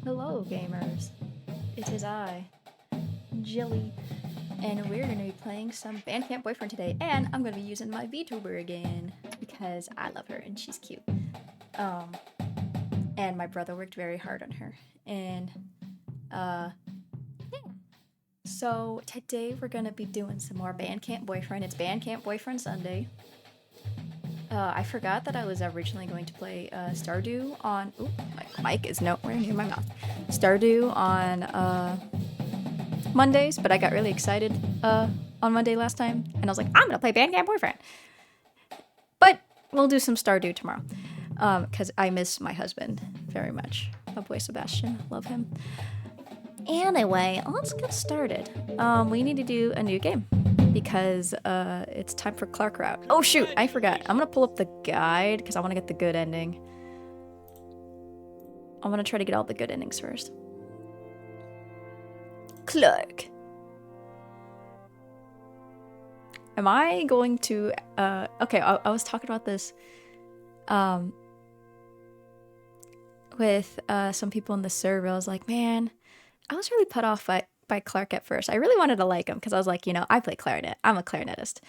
Hello, gamers. It is I, Jilly, and we're going to be playing some Bandcamp Boyfriend today, and I'm going to be using my VTuber again, because I love her and she's cute. And my brother worked very hard on her, and, yeah. So, today we're going to be doing some more Bandcamp Boyfriend. It's Bandcamp Boyfriend Sunday. I forgot that I was originally going to play Stardew on... Ooh, my mic is nowhere near my mouth. Stardew on Mondays, but I got really excited on Monday last time, and I was like, I'm gonna play Bandcamp Boyfriend. But we'll do some Stardew tomorrow, because I miss my husband very much. My boy Sebastian, love him. Anyway, let's get started. We need to do a new game because it's time for Clark Route. Oh shoot, I forgot. I'm gonna pull up the guide because I want to get the good ending. I want to try to get all the good endings first. Clark. Am I going to okay, I was talking about this with some people in the server. I was like, man, I was really put off by Clark at first. I really wanted to like him because I was like, you know, I play clarinet. I'm a clarinetist.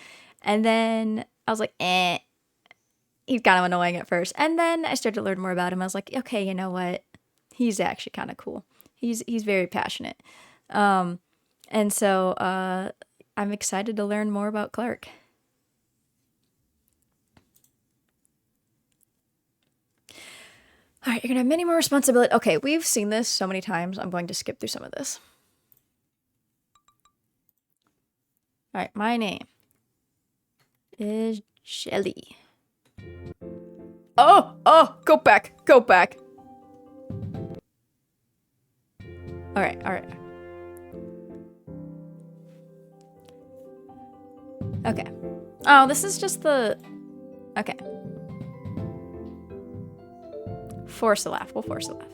And then I was like, he's kind of annoying at first. And then I started to learn more about him. I was like, okay, you know what? He's actually kind of cool. He's very passionate. And so I'm excited to learn more about Clark. All right, you're gonna have many more responsibilities. Okay, we've seen this so many times. I'm going to skip through some of this. All right, my name is Shelly. Oh, go back. All right. Okay. Oh, this is just the... Okay. Force a laugh. We'll force a laugh.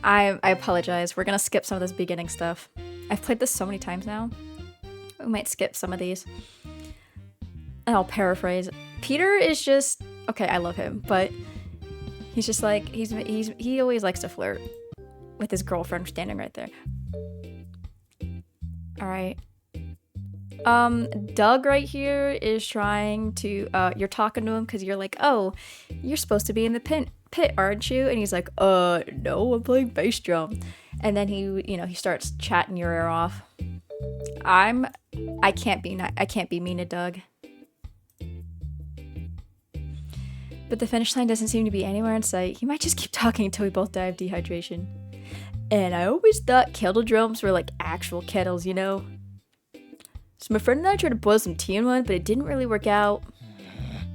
I apologize. We're gonna skip some of this beginning stuff. I've played this so many times now. We might skip some of these. And I'll paraphrase. Peter is just... Okay, I love him, but he's just like... He always likes to flirt with his girlfriend standing right there. Alright. Doug right here is trying to... you're talking to him because you're like, oh, you're supposed to be in the pit, aren't you? And he's like, no, I'm playing bass drum. And then he starts chatting your ear off. I can't be mean to Doug. But the finish line doesn't seem to be anywhere in sight. He might just keep talking until we both die of dehydration. And I always thought kettle drums were like actual kettles, you know? So my friend and I tried to boil some tea in one, but it didn't really work out.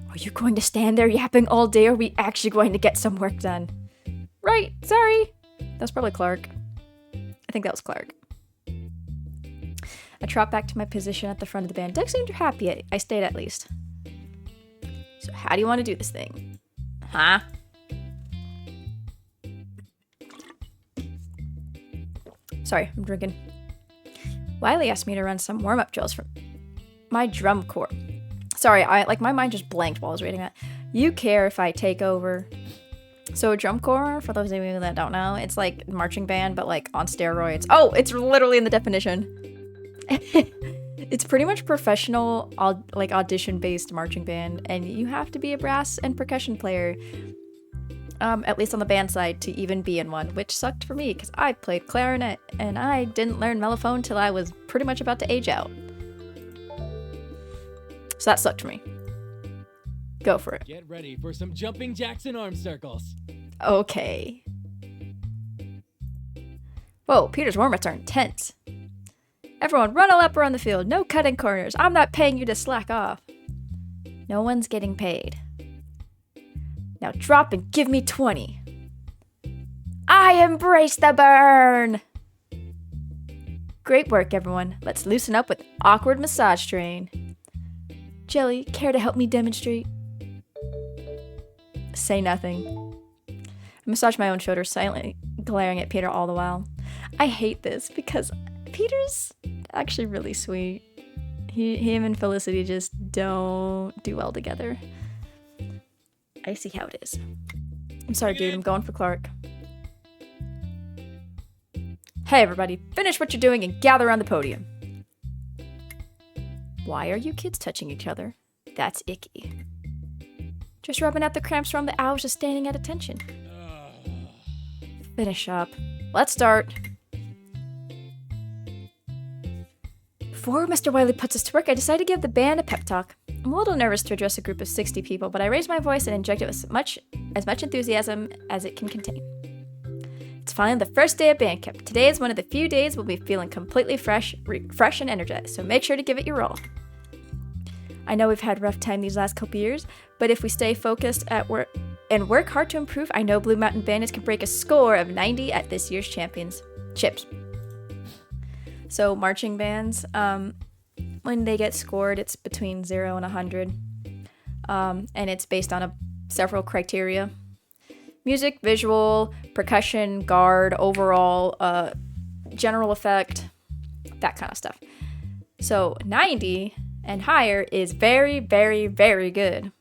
Are you going to stand there yapping all day, or are we actually going to get some work done? Right, sorry. That's probably Clark. I think that was Clark. I tropped back to my position at the front of the band. Doug seemed happy. I stayed at least. So how do you want to do this thing? Huh? Sorry, I'm drinking. Wiley asked me to run some warm-up drills from my drum corps. Sorry, my mind just blanked while I was reading that. You care if I take over? So a drum corps, for those of you that don't know, it's like marching band, but like on steroids. Oh, it's literally in the definition. It's pretty much professional, like audition-based marching band, and you have to be a brass and percussion player, at least on the band side, to even be in one, which sucked for me because I played clarinet and I didn't learn mellophone till I was pretty much about to age out. So that sucked for me. Go for it. Get ready for some jumping jacks and arm circles. Okay. Whoa, Peter's warm-ups are intense. Everyone, run a lap around the field. No cutting corners. I'm not paying you to slack off. No one's getting paid. Now drop and give me 20. I embrace the burn! Great work, everyone. Let's loosen up with awkward massage train. Jelly, care to help me demonstrate? Say nothing. I massage my own shoulder, silently glaring at Peter all the while. I hate this because Peter's actually really sweet. Him and Felicity just don't do well together. I see how it is. I'm sorry, dude. I'm going for Clark. Hey, everybody. Finish what you're doing and gather around the podium. Why are you kids touching each other? That's icky. Just rubbing out the cramps from the hours of standing at attention. Finish up. Let's start. Before Mr. Wiley puts us to work, I decided to give the band a pep talk. I'm a little nervous to address a group of 60 people, but I raised my voice and injected with as much enthusiasm as it can contain. It's finally the first day of band camp. Today is one of the few days we'll be feeling completely fresh and energized, so make sure to give it your all. I know we've had a rough time these last couple years, but if we stay focused at work and work hard to improve, I know Blue Mountain Bandits can break a score of 90 at this year's championships. So marching bands, when they get scored, it's between 0 and 100, and it's based on several criteria. Music, visual, percussion, guard, overall, general effect, that kind of stuff. So 90 and higher is very, very, very good.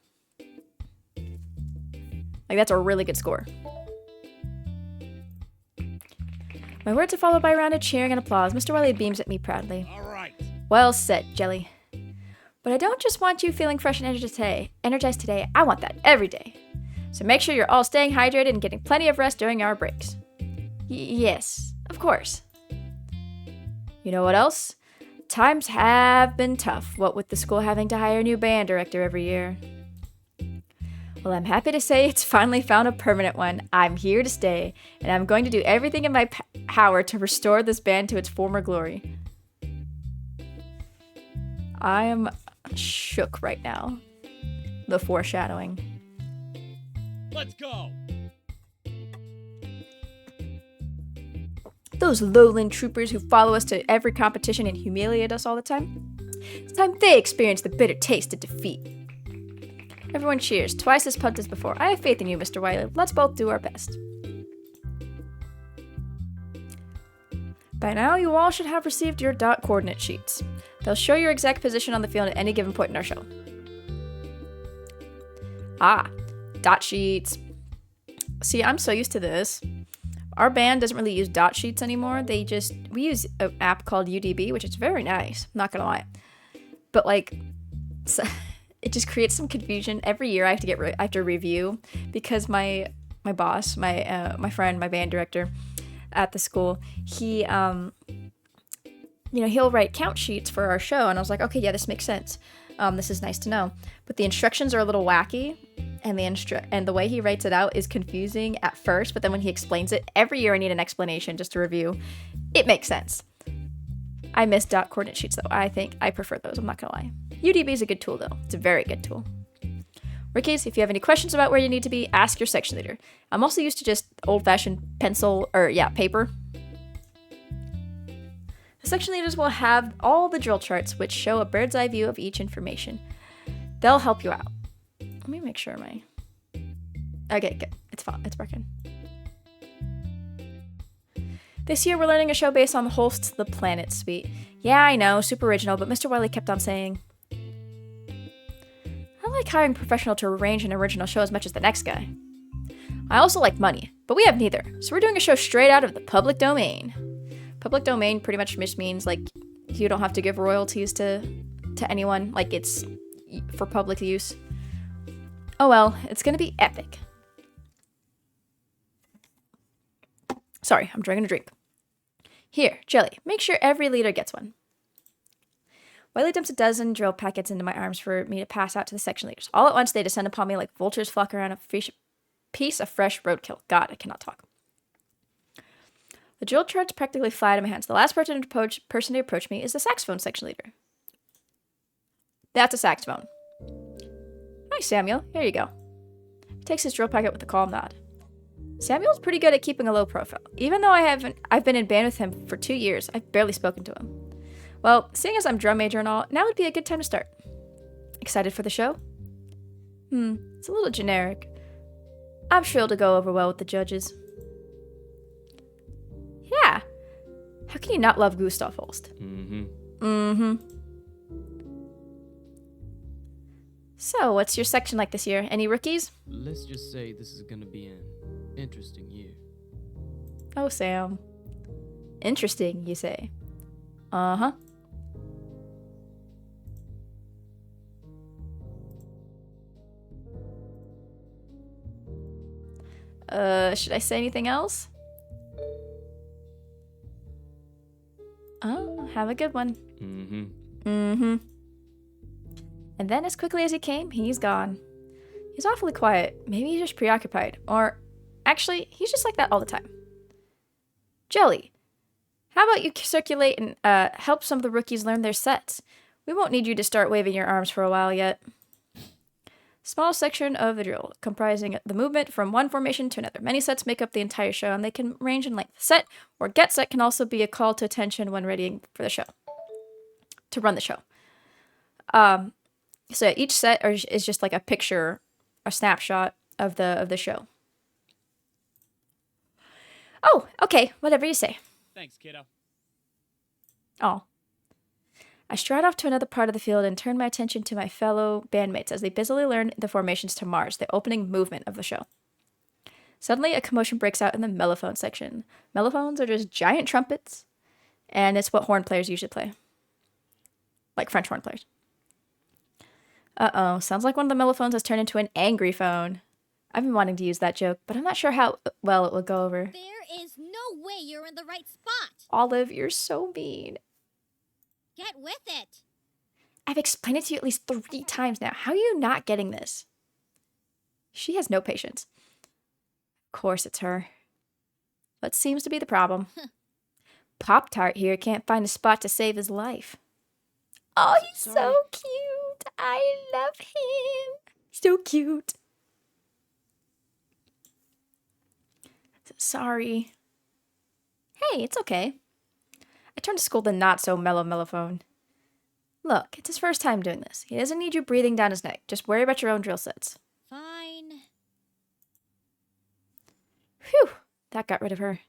Like, that's a really good score. My words are followed by a round of cheering and applause. Mr. Wiley beams at me proudly. All right. Well said, Jelly. But I don't just want you feeling fresh and energized today. I want that every day. So make sure you're all staying hydrated and getting plenty of rest during our breaks. Yes, of course. You know what else? Times have been tough, what with the school having to hire a new band director every year. Well, I'm happy to say it's finally found a permanent one. I'm here to stay, and I'm going to do everything in my power to restore this band to its former glory. I am shook right now. The foreshadowing. Let's go. Those lowland troopers who follow us to every competition and humiliate us all the time. It's time they experience the bitter taste of defeat. Everyone cheers, twice as pumped as before. I have faith in you, Mr. Wiley. Let's both do our best. By now, you all should have received your dot coordinate sheets. They'll show your exact position on the field at any given point in our show. Ah, dot sheets. See, I'm so used to this. Our band doesn't really use dot sheets anymore. We use an app called UDB, which is very nice. I'm not gonna lie. But it just creates some confusion. Every year I have to review because my boss, my friend, my band director at the school, he he'll write count sheets for our show, and I was like, okay, yeah, this makes sense. This is nice to know. But the instructions are a little wacky, and the way he writes it out is confusing at first, but then when he explains it, every year I need an explanation just to review. It makes sense. I miss dot coordinate sheets though. I think I prefer those, I'm not gonna lie. UDB is a good tool though. It's a very good tool. Rookies, if you have any questions about where you need to be, ask your section leader. I'm also used to just old-fashioned paper. The section leaders will have all the drill charts which show a bird's eye view of each information. They'll help you out. Let me make sure Okay, good. It's fine. It's working. This year we're learning a show based on the Holst's The Planet Suite. Yeah, I know, super original, but Mr. Wiley kept on saying, I like hiring a professional to arrange an original show as much as the next guy. I also like money, but we have neither, so we're doing a show straight out of the public domain. Public domain pretty much just means, you don't have to give royalties to anyone, it's for public use. Oh well, it's gonna be epic. Sorry, I'm drinking a drink. Here, Jelly, make sure every leader gets one. Wiley dumps a dozen drill packets into my arms for me to pass out to the section leaders. All at once, they descend upon me like vultures flock around a piece of fresh roadkill. God, I cannot talk. The drill charts practically fly out of my hands. The last person to approach me is the saxophone section leader. That's a saxophone. Hi, Samuel. Here you go. He takes his drill packet with a calm nod. Samuel's pretty good at keeping a low profile. Even though I've been in band with him for 2 years, I've barely spoken to him. Well, seeing as I'm drum major and all, now would be a good time to start. Excited for the show? It's a little generic. I'm sure it'll go over well with the judges. Yeah. How can you not love Gustav Holst? So, what's your section like this year? Any rookies? Let's just say this is gonna be an interesting year. Oh, Sam. Interesting, you say. Uh-huh. Should I say anything else? Oh, have a good one. Mm-hmm. Mm-hmm. And then as quickly as he came, he's gone. He's awfully quiet. Maybe he's just preoccupied. Or, actually, he's just like that all the time. Jelly, how about you circulate and help some of the rookies learn their sets? We won't need you to start waving your arms for a while yet. Small section of the drill, comprising the movement from one formation to another. Many sets make up the entire show, and they can range in length. Set or get set can also be a call to attention when readying for the show. To run the show. So each set is just like a picture, a snapshot of the show. Oh, okay, whatever you say. Thanks, kiddo. Oh. I stride off to another part of the field and turn my attention to my fellow bandmates as they busily learn the formations to Mars, the opening movement of the show. Suddenly, a commotion breaks out in the mellophone section. Mellophones are just giant trumpets, and it's what horn players usually play. Like French horn players. Uh-oh, sounds like one of the mellophones has turned into an angry phone. I've been wanting to use that joke, but I'm not sure how well it will go over. There is no way you're in the right spot. Olive, you're so mean. Get with it. I've explained it to you at least 3 times now. How are you not getting this? She has no patience. Of course it's her. What seems to be the problem? Pop-Tart here can't find a spot to save his life. Oh, he's so cute. I love him. So cute. Sorry. Hey, it's okay. I turned to scold the not-so-mellow mellophone. Look, it's his first time doing this. He doesn't need you breathing down his neck. Just worry about your own drill sets. Fine. Phew, that got rid of her.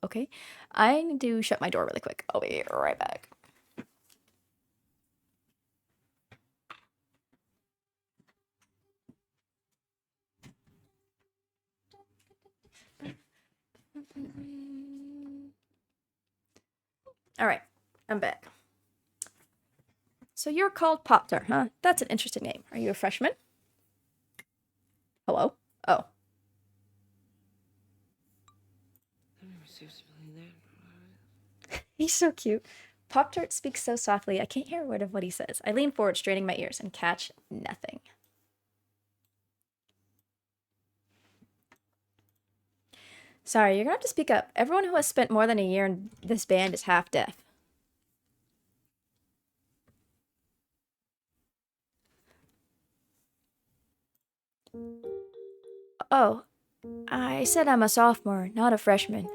Okay. I need to shut my door really quick. I'll be right back. Alright, I'm back. So you're called Pop-Tart, huh? That's an interesting name. Are you a freshman? Hello? Oh. He's so cute. Pop-Tart speaks so softly, I can't hear a word of what he says. I lean forward, straining my ears, and catch nothing. Sorry, you're gonna have to speak up. Everyone who has spent more than a year in this band is half deaf. Oh, I said I'm a sophomore, not a freshman.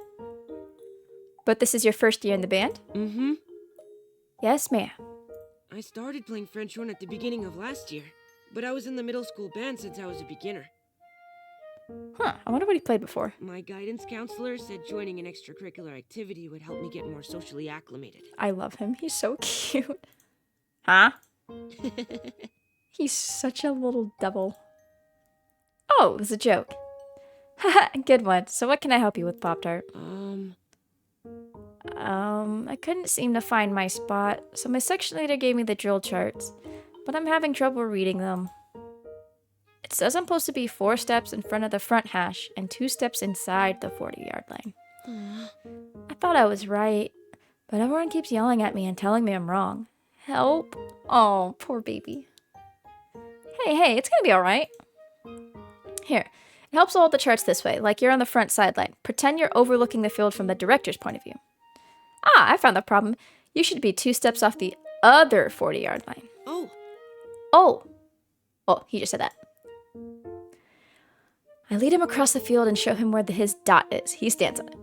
But this is your first year in the band? Mm-hmm. Yes, ma'am. I started playing French horn at the beginning of last year, but I was in the middle school band since I was a beginner. Huh, I wonder what he played before. My guidance counselor said joining an extracurricular activity would help me get more socially acclimated. I love him. He's so cute. Huh? He's such a little devil. Oh, it was a joke. Haha, good one. So what can I help you with, Pop-Tart? I couldn't seem to find my spot, so my section leader gave me the drill charts, but I'm having trouble reading them. It says I'm supposed to be 4 steps in front of the front hash and 2 steps inside the 40-yard line. I thought I was right, but everyone keeps yelling at me and telling me I'm wrong. Help. Oh, poor baby. Hey, it's gonna be alright. Here, it helps to hold the charts this way, like you're on the front sideline. Pretend you're overlooking the field from the director's point of view. Ah, I found the problem. You should be 2 steps off the other 40-yard line. Oh, he just said that. I lead him across the field and show him where his dot is. He stands on it.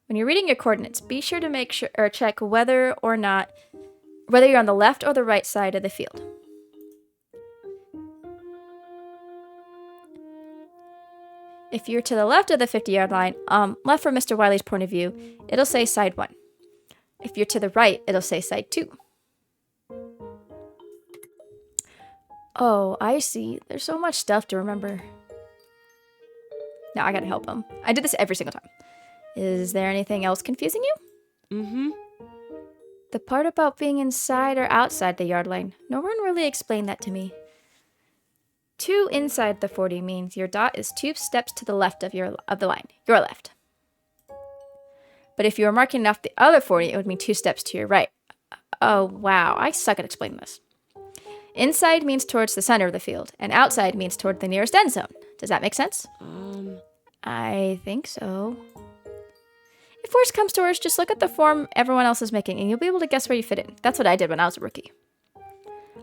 When you're reading your coordinates, be sure to make sure or check whether you're on the left or the right side of the field. If you're to the left of the 50-yard line, left from Mr. Wiley's point of view, it'll say side 1. If you're to the right, it'll say side 2. Oh, I see. There's so much stuff to remember. Now I gotta help him. I did this every single time. Is there anything else confusing you? Mm-hmm. The part about being inside or outside the yard line. No one really explained that to me. 2 inside the 40 means your dot is 2 steps to the left of the line. Your left. But if you were marking off the other 40, it would mean 2 steps to your right. Oh, wow. I suck at explaining this. Inside means towards the center of the field, and outside means toward the nearest end zone. Does that make sense? I think so. If worse comes to worse, just look at the form everyone else is making, and you'll be able to guess where you fit in. That's what I did when I was a rookie.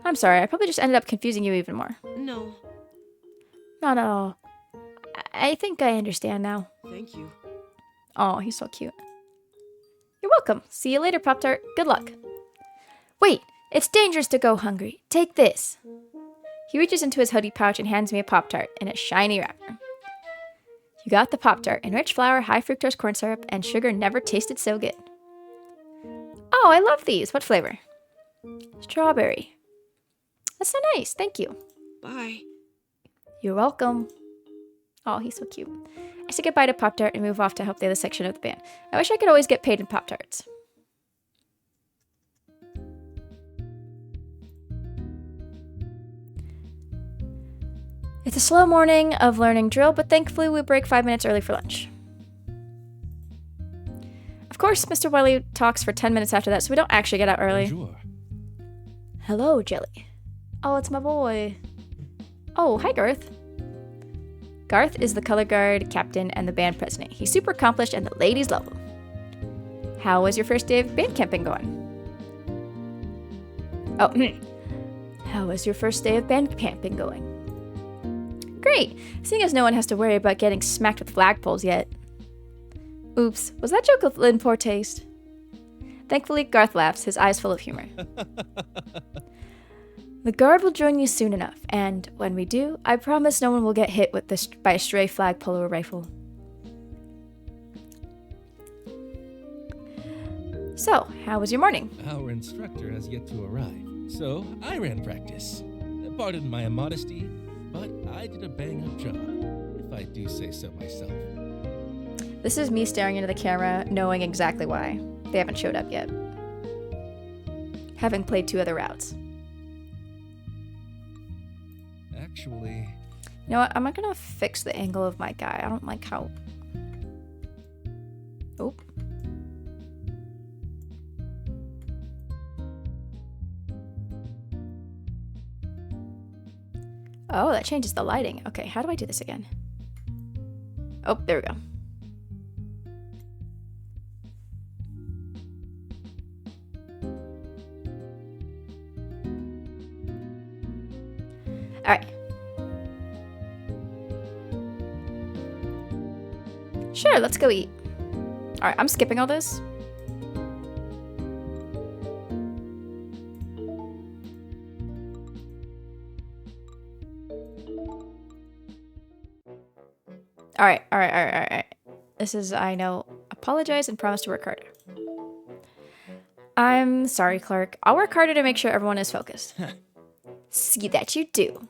I'm sorry, I probably just ended up confusing you even more. No, Not at all. I think I understand now. thank you. Oh, he's so cute. You're welcome. See you later, Pop-Tart. Good luck. Wait, it's dangerous to go hungry. Take this. He reaches into his hoodie pouch and hands me a Pop-Tart in a shiny wrapper. You got the Pop-Tart, enriched flour, high fructose corn syrup, and sugar never tasted so good. Oh, I love these. What flavor? Strawberry. That's so nice. Thank you. Bye. You're welcome. Oh, he's so cute. I say goodbye to Pop-Tart and move off to help the other section of the band. I wish I could always get paid in Pop-Tarts. It's a slow morning of learning drill, but thankfully we break 5 minutes early for lunch. Of course, Mr. Wiley talks for 10 minutes after that, so we don't actually get out early. Bonjour. Hello, Jelly. Oh, it's my boy. Oh, hi, Garth. Garth is the color guard captain and the band president. He's super accomplished and the ladies love him. How was your first day of band camping going? Oh, how was your first day of band camping going? Great, seeing as no one has to worry about getting smacked with flagpoles yet. Oops, was that joke in poor taste? Thankfully, Garth laughs, his eyes full of humor. The guard will join you soon enough, and when we do, I promise no one will get hit by a stray flagpole or rifle. So, how was your morning? Our instructor has yet to arrive, so I ran practice. Pardon my immodesty, but I did a bang-up job, if I do say so myself. This is me staring into the camera, knowing exactly why. They haven't showed up yet. Having played 2 other routes. Actually, You know what? I'm not gonna fix the angle of my guy. I don't like how... Oh. Oh, that changes the lighting. Okay, how do I do this again? Oh, there we go. All right. Sure, let's go eat. All right, I'm skipping all this. All right. This is, I know, apologize and promise to work harder. I'm sorry, Clark. I'll work harder to make sure everyone is focused. See that you do.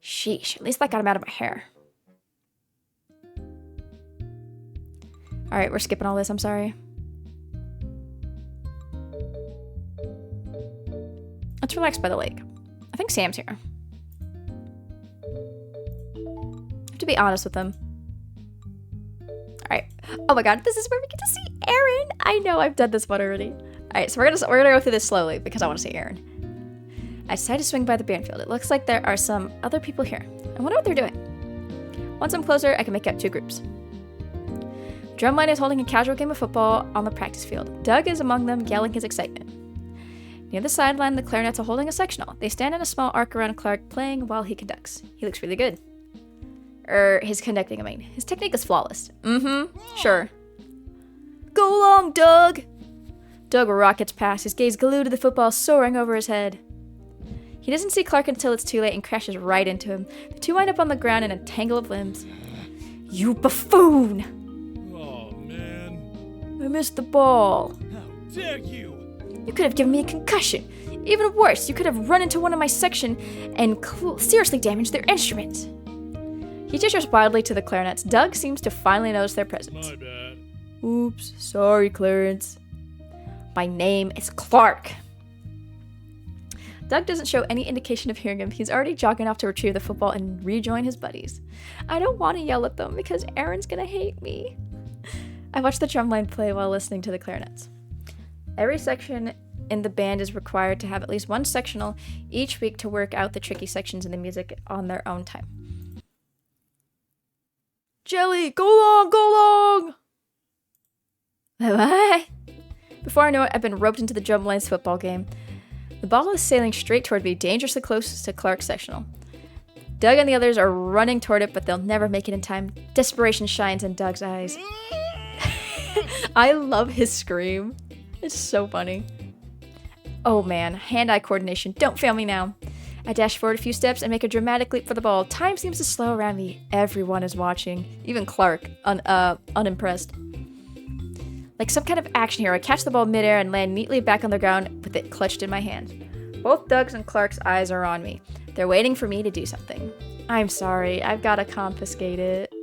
Sheesh, at least that got him out of my hair. All right, we're skipping all this, I'm sorry. Let's relax by the lake. I think Sam's here. To be honest with them. Alright. Oh my god, this is where we get to see Aaron. I know I've done this one already. Alright, so we're gonna go through this slowly because I want to see Aaron. I decided to swing by the band field. It looks like there are some other people here. I wonder what they're doing. Once I'm closer, I can make out 2 groups. Drumline is holding a casual game of football on the practice field. Doug is among them, yelling his excitement. Near the sideline, the clarinets are holding a sectional. They stand in a small arc around Clark, playing while he conducts. He looks really good. His conducting, I mean. His technique is flawless. Sure. Go along, Doug! Doug rockets past, his gaze glued to the football soaring over his head. He doesn't see Clark until it's too late and crashes right into him. The 2 wind up on the ground in a tangle of limbs. You buffoon! oh man. missed the ball. How dare you! You could have given me a concussion. Even worse, you could have run into one of my section and seriously damaged their instrument. He gestures wildly to the clarinets. Doug seems to finally notice their presence. My bad. Oops, sorry, Clarence. My name is Clark. Doug doesn't show any indication of hearing him. He's already jogging off to retrieve the football and rejoin his buddies. I don't want to yell at them because Aaron's gonna hate me. I watch the drumline play while listening to the clarinets. Every section in the band is required to have at least one sectional each week to work out the tricky sections in the music on their own time. Jelly, go long, go long! What? Before I know it, I've been roped into the drumline's football game. The ball is sailing straight toward me, dangerously close to Clark's sectional. Doug and the others are running toward it, but they'll never make it in time. Desperation shines in Doug's eyes. I love his scream. It's so funny. Oh man, hand-eye coordination. Don't fail me now. I dash forward a few steps and make a dramatic leap for the ball. Time seems to slow around me. Everyone is watching. Even Clark, unimpressed. Like some kind of action hero, I catch the ball midair and land neatly back on the ground with it clutched in my hand. Both Doug's and Clark's eyes are on me. They're waiting for me to do something. I'm sorry, I've got to confiscate it.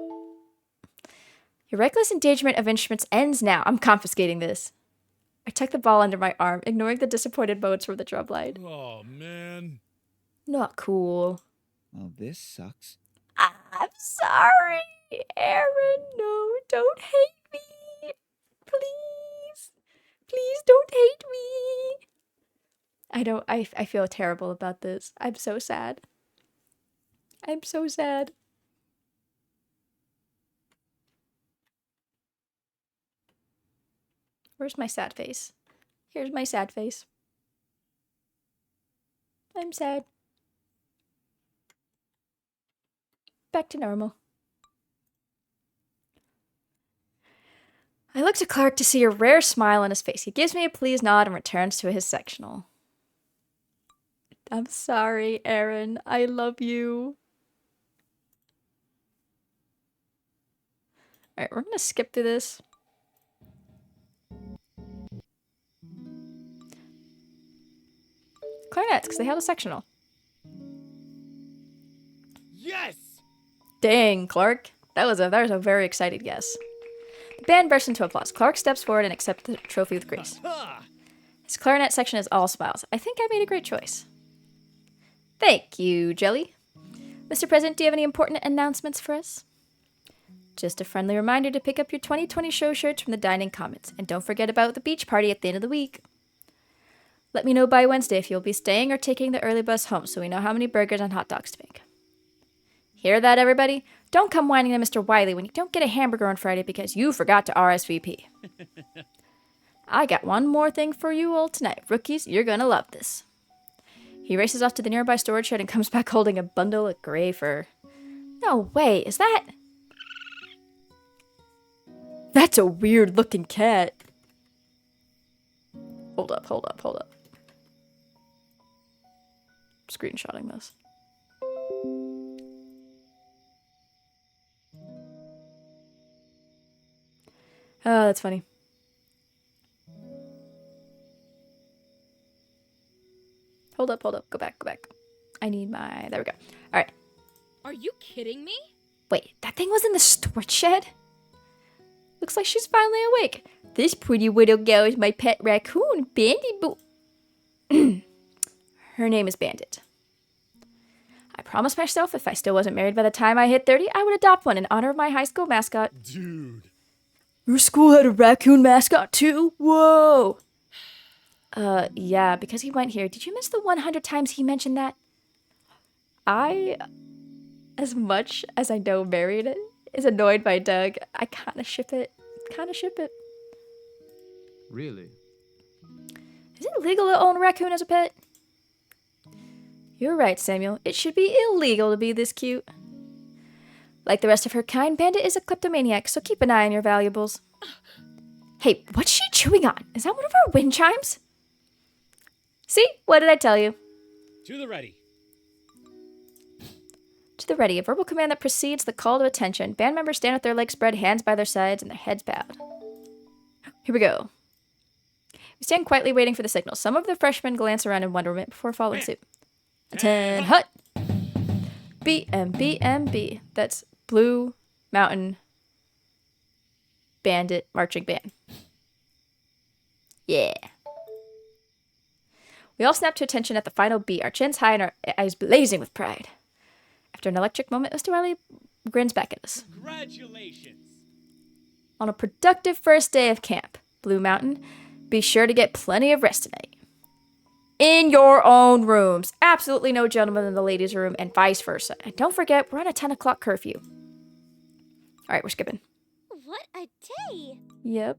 Your reckless endangerment of instruments ends now. I'm confiscating this. I tuck the ball under my arm, ignoring the disappointed moans from the drumline. Oh, man. Not cool. Well, this sucks. I'm sorry, Aaron. No, don't hate me. Please. Please don't hate me. I feel terrible about this. I'm so sad. I'm so sad. Where's my sad face? Here's my sad face. I'm sad. Back to normal. I look to Clark to see a rare smile on his face. He gives me a pleased nod and returns to his sectional. I'm sorry, Aaron. I love you. Alright, we're gonna skip through this. Clarinets, because they have a sectional. Yes! Dang, Clark. That was a very excited guess. The band bursts into applause. Clark steps forward and accepts the trophy with grace. Ha! His clarinet section is all smiles. I think I made a great choice. Thank you, Jelly. Mr. President, do you have any important announcements for us? Just a friendly reminder to pick up your 2020 show shirts from the Dining Commons. And don't forget about the beach party at the end of the week. Let me know by Wednesday if you'll be staying or taking the early bus home so we know how many burgers and hot dogs to make. Hear that, everybody? Don't come whining to Mr. Wiley when you don't get a hamburger on Friday because you forgot to RSVP. I got one more thing for you all tonight. Rookies, you're gonna love this. He races off to the nearby storage shed and comes back holding a bundle of gray fur. No way, is that... That's a weird looking cat. Hold up. Screenshotting this. Oh, that's funny. Hold up. Go back. I need my... There we go. All right. Are you kidding me? Wait, that thing was in the storage shed? Looks like she's finally awake. This pretty little girl is my pet raccoon, Bandit Boo. Her name is Bandit. I promised myself if I still wasn't married by the time I hit 30, I would adopt one in honor of my high school mascot. Dude. Your school had a raccoon mascot too? Whoa! Yeah, because he went here. Did you miss the 100 times he mentioned that? As much as I know Married is annoyed by Doug, I kinda ship it. Really? Is it legal to own a raccoon as a pet? You're right, Samuel. It should be illegal to be this cute. Like the rest of her kind, Bandit is a kleptomaniac, so keep an eye on your valuables. Hey, what's she chewing on? Is that one of our wind chimes? See? What did I tell you? To the ready. To the ready, a verbal command that precedes the call to attention. Band members stand with their legs spread, hands by their sides, and their heads bowed. Here we go. We stand quietly waiting for the signal. Some of the freshmen glance around in wonderment before following suit. Attend hut! BMBMB. That's Blue Mountain Bandit Marching Band. Yeah. We all snap to attention at the final beat, our chins high and our eyes blazing with pride. After an electric moment, Mr. Riley grins back at us. Congratulations. On a productive first day of camp, Blue Mountain, be sure to get plenty of rest tonight. In your own rooms. Absolutely no gentlemen in the ladies' room, and vice versa. And don't forget, we're on a 10 o'clock curfew. Alright, we're skipping. What a day! Yep.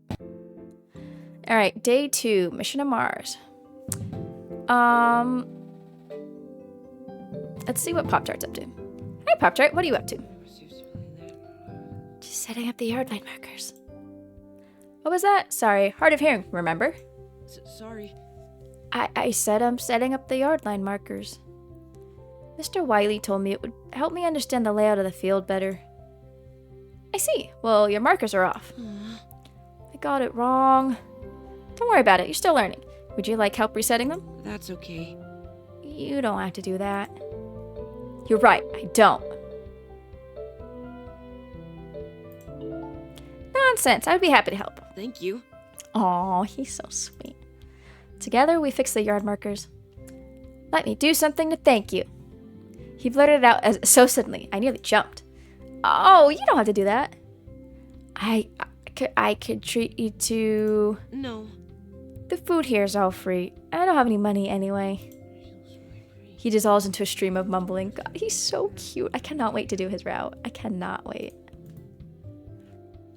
Alright, day 2, mission to Mars. Let's see what Pop-Tart's up to. Hey, Pop-Tart, what are you up to? Just setting up the yard line markers. What was that? Sorry, hard of hearing, remember? Sorry. I said I'm setting up the yard line markers. Mr. Wiley told me it would help me understand the layout of the field better. I see. Well, your markers are off. I got it wrong. Don't worry about it, you're still learning. Would you like help resetting them? That's okay. You don't have to do that. You're right, I don't. Nonsense, I'd be happy to help. Thank you. Aw, he's so sweet. Together, we fix the yard markers. Let me do something to thank you. He blurted it out so suddenly, I nearly jumped. Oh, you don't have to do that. I could treat you to... No. The food here is all free. I don't have any money anyway. He dissolves into a stream of mumbling. God, he's so cute. I cannot wait to do his route. I cannot wait.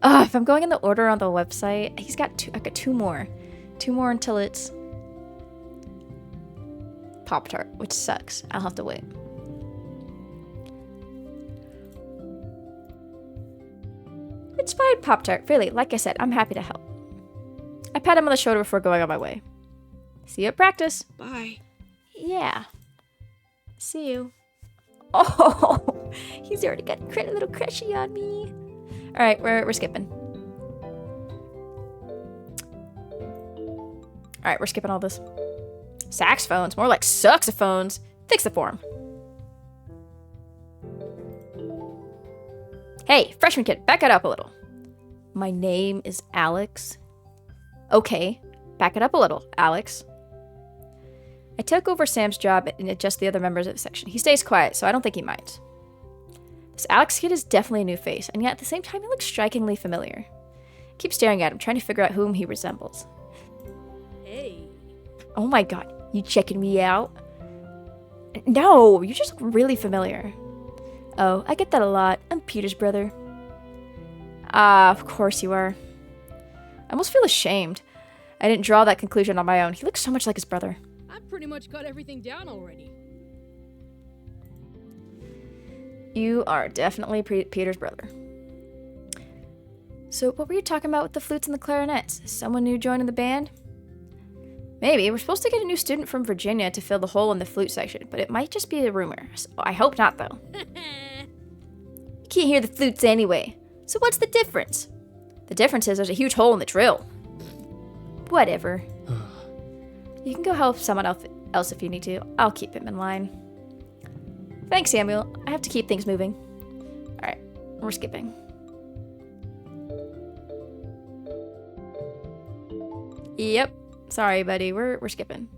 If I'm going in the order on the website, he's got two. I got two more. Two more until it's Pop-Tart, which sucks. I'll have to wait. It's fine, Pop-Tart. Really, like I said, I'm happy to help. I pat him on the shoulder before going on my way. See you at practice. Bye. Yeah. See you. Oh, he's already got a little crushy on me. All right, we're skipping. All right, we're skipping all this. Saxophones, more like suxophones. Fix the form. Hey, freshman kid, back it up a little. My name is Alex. Okay, back it up a little, Alex. I took over Sam's job and adjust the other members of the section. He stays quiet, so I don't think he minds. This Alex kid is definitely a new face, and yet at the same time he looks strikingly familiar. I keep staring at him, trying to figure out whom he resembles. Hey. Oh my god, you checking me out? No, you just look really familiar. Oh, I get that a lot. I'm Peter's brother. Ah, of course you are. I almost feel ashamed. I didn't draw that conclusion on my own. He looks so much like his brother. I pretty much got everything down already. You are definitely Peter's brother. So what were you talking about with the flutes and the clarinets? Is someone new joining the band? Maybe. We're supposed to get a new student from Virginia to fill the hole in the flute section, but it might just be a rumor. So I hope not, though. You can't hear the flutes anyway. So what's the difference? The difference is there's a huge hole in the drill. Whatever. You can go help someone else if you need to. I'll keep him in line. Thanks, Samuel. I have to keep things moving. Alright, we're skipping. Yep. Sorry, buddy. We're skipping.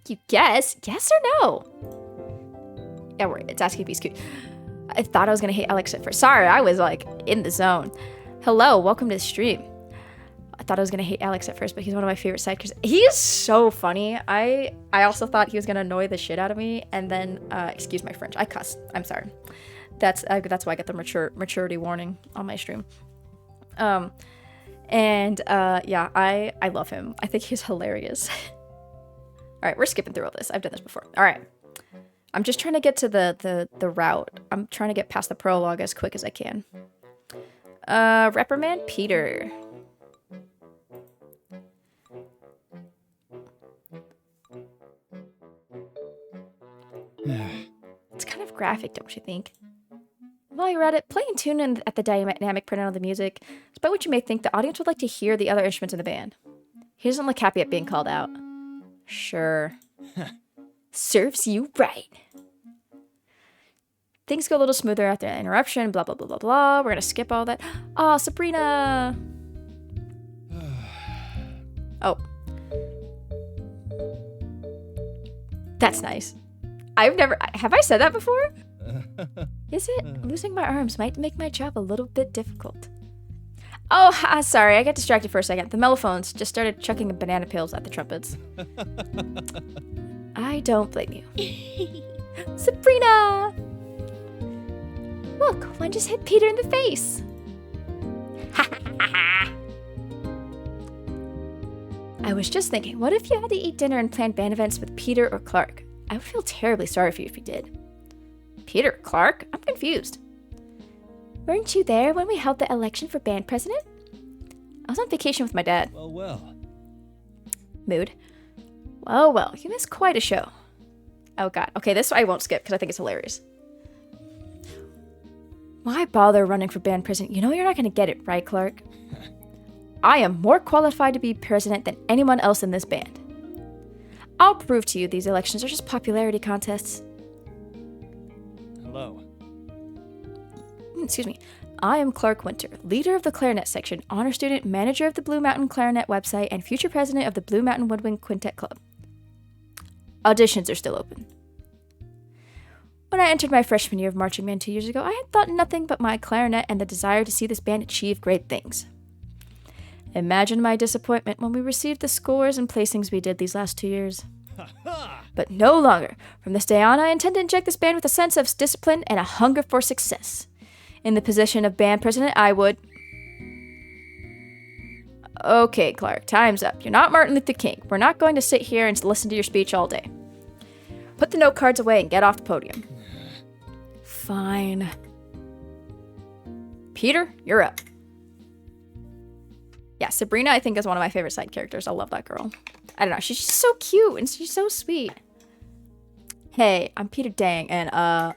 You guess? Yes or no? Yeah, it's asking if he's cute. I thought I was gonna hate Alex at first. Sorry, I was like in the zone. Hello, welcome to the stream. I thought I was gonna hate Alex at first, but he's one of my favorite side characters. He is so funny. I also thought he was gonna annoy the shit out of me, and then excuse my French, I cussed. I'm sorry. That's why I get the maturity warning on my stream. Yeah, I love him. I think he's hilarious. All right, we're skipping through all this. I've done this before. All right. I'm just trying to get to the route. I'm trying to get past the prologue as quick as I can. Reprimand Peter. It's kind of graphic, don't you think? While you're at it, play in tune and at the dynamic printout of the music. Despite what you may think, the audience would like to hear the other instruments in the band. He doesn't look happy at being called out. Sure. Serves you right. Things go a little smoother after an interruption, blah, blah, blah, blah, blah. We're gonna skip all that. Oh, Sabrina! Oh. That's nice. Have I said that before? Is it? Losing my arms might make my job a little bit difficult. Oh, sorry, I got distracted for a second. The mellophones just started chucking banana peels at the trumpets. I don't blame you. Sabrina! Look, one just hit Peter in the face. I was just thinking, what if you had to eat dinner and plan band events with Peter or Clark? I would feel terribly sorry for you if you did. Peter or Clark? I'm confused. Weren't you there when we held the election for band president? I was on vacation with my dad. Well. Mood. Well, you missed quite a show. Oh god. Okay, this I won't skip because I think it's hilarious. Why bother running for band president? You know you're not going to get it, right, Clark? I am more qualified to be president than anyone else in this band. I'll prove to you these elections are just popularity contests. Hello. Excuse me. I am Clark Winter, leader of the clarinet section, honor student, manager of the Blue Mountain Clarinet website, and future president of the Blue Mountain Woodwind Quintet Club. Auditions are still open. When I entered my freshman year of marching band 2 years ago, I had thought nothing but my clarinet and the desire to see this band achieve great things. Imagine my disappointment when we received the scores and placings we did these last 2 years. But no longer. From this day on, I intend to inject this band with a sense of discipline and a hunger for success. In the position of band president, I would... Okay, Clark, time's up. You're not Martin Luther King. We're not going to sit here and listen to your speech all day. Put the note cards away and get off the podium. Fine. Peter, you're up. Yeah, Sabrina, I think, is one of my favorite side characters. I love that girl. I don't know. She's just so cute and she's so sweet. Hey, I'm Peter Dang, and,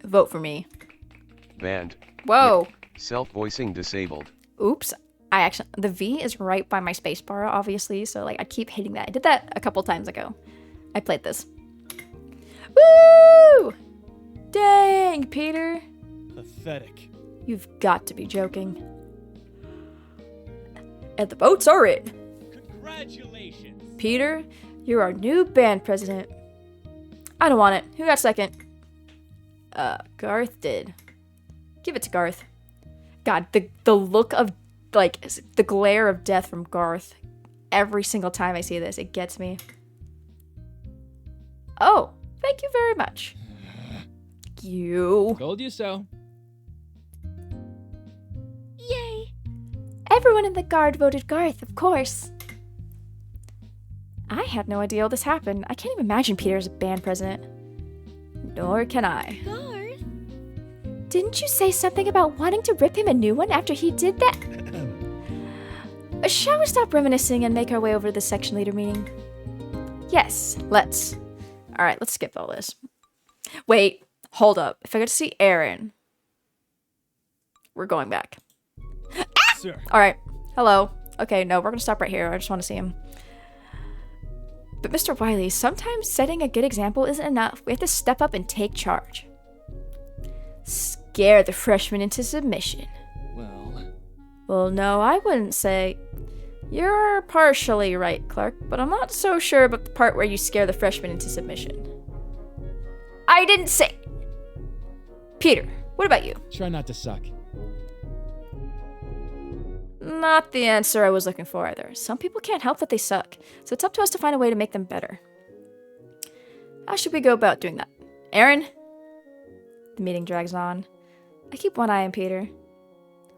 vote for me. Band. Whoa. Self-voicing disabled. Oops. The V is right by my space bar, obviously, so, like, I keep hitting that. I did that a couple times ago. I played this. Woo! Dang, Peter. Pathetic. You've got to be joking. And the votes are in. Congratulations. Peter, you're our new band president. I don't want it. Who got second? Garth did. Give it to Garth. God, the look of, like, the glare of death from Garth. Every single time I see this, it gets me. Oh, thank you very much. You. Told you so. Yay! Everyone in the Guard voted Garth, of course. I had no idea all this happened. I can't even imagine Peter as a band president. Nor can I. Garth? Didn't you say something about wanting to rip him a new one after he did that? Shall we stop reminiscing and make our way over to the section leader meeting? Yes, let's. Alright, let's skip all this. Wait, hold up. If I get to see Aaron, we're going back. Sir. Alright, hello. Okay, no, we're gonna stop right here. I just want to see him. But Mr. Wiley, sometimes setting a good example isn't enough. We have to step up and take charge. Scare the freshmen into submission. Well, no, I wouldn't say. You're partially right, Clark, but I'm not so sure about the part where you scare the freshmen into submission. I didn't say. Peter, what about you? Try not to suck. Not the answer I was looking for either. Some people can't help that they suck, so it's up to us to find a way to make them better. How should we go about doing that? Aaron? The meeting drags on. I keep one eye on Peter.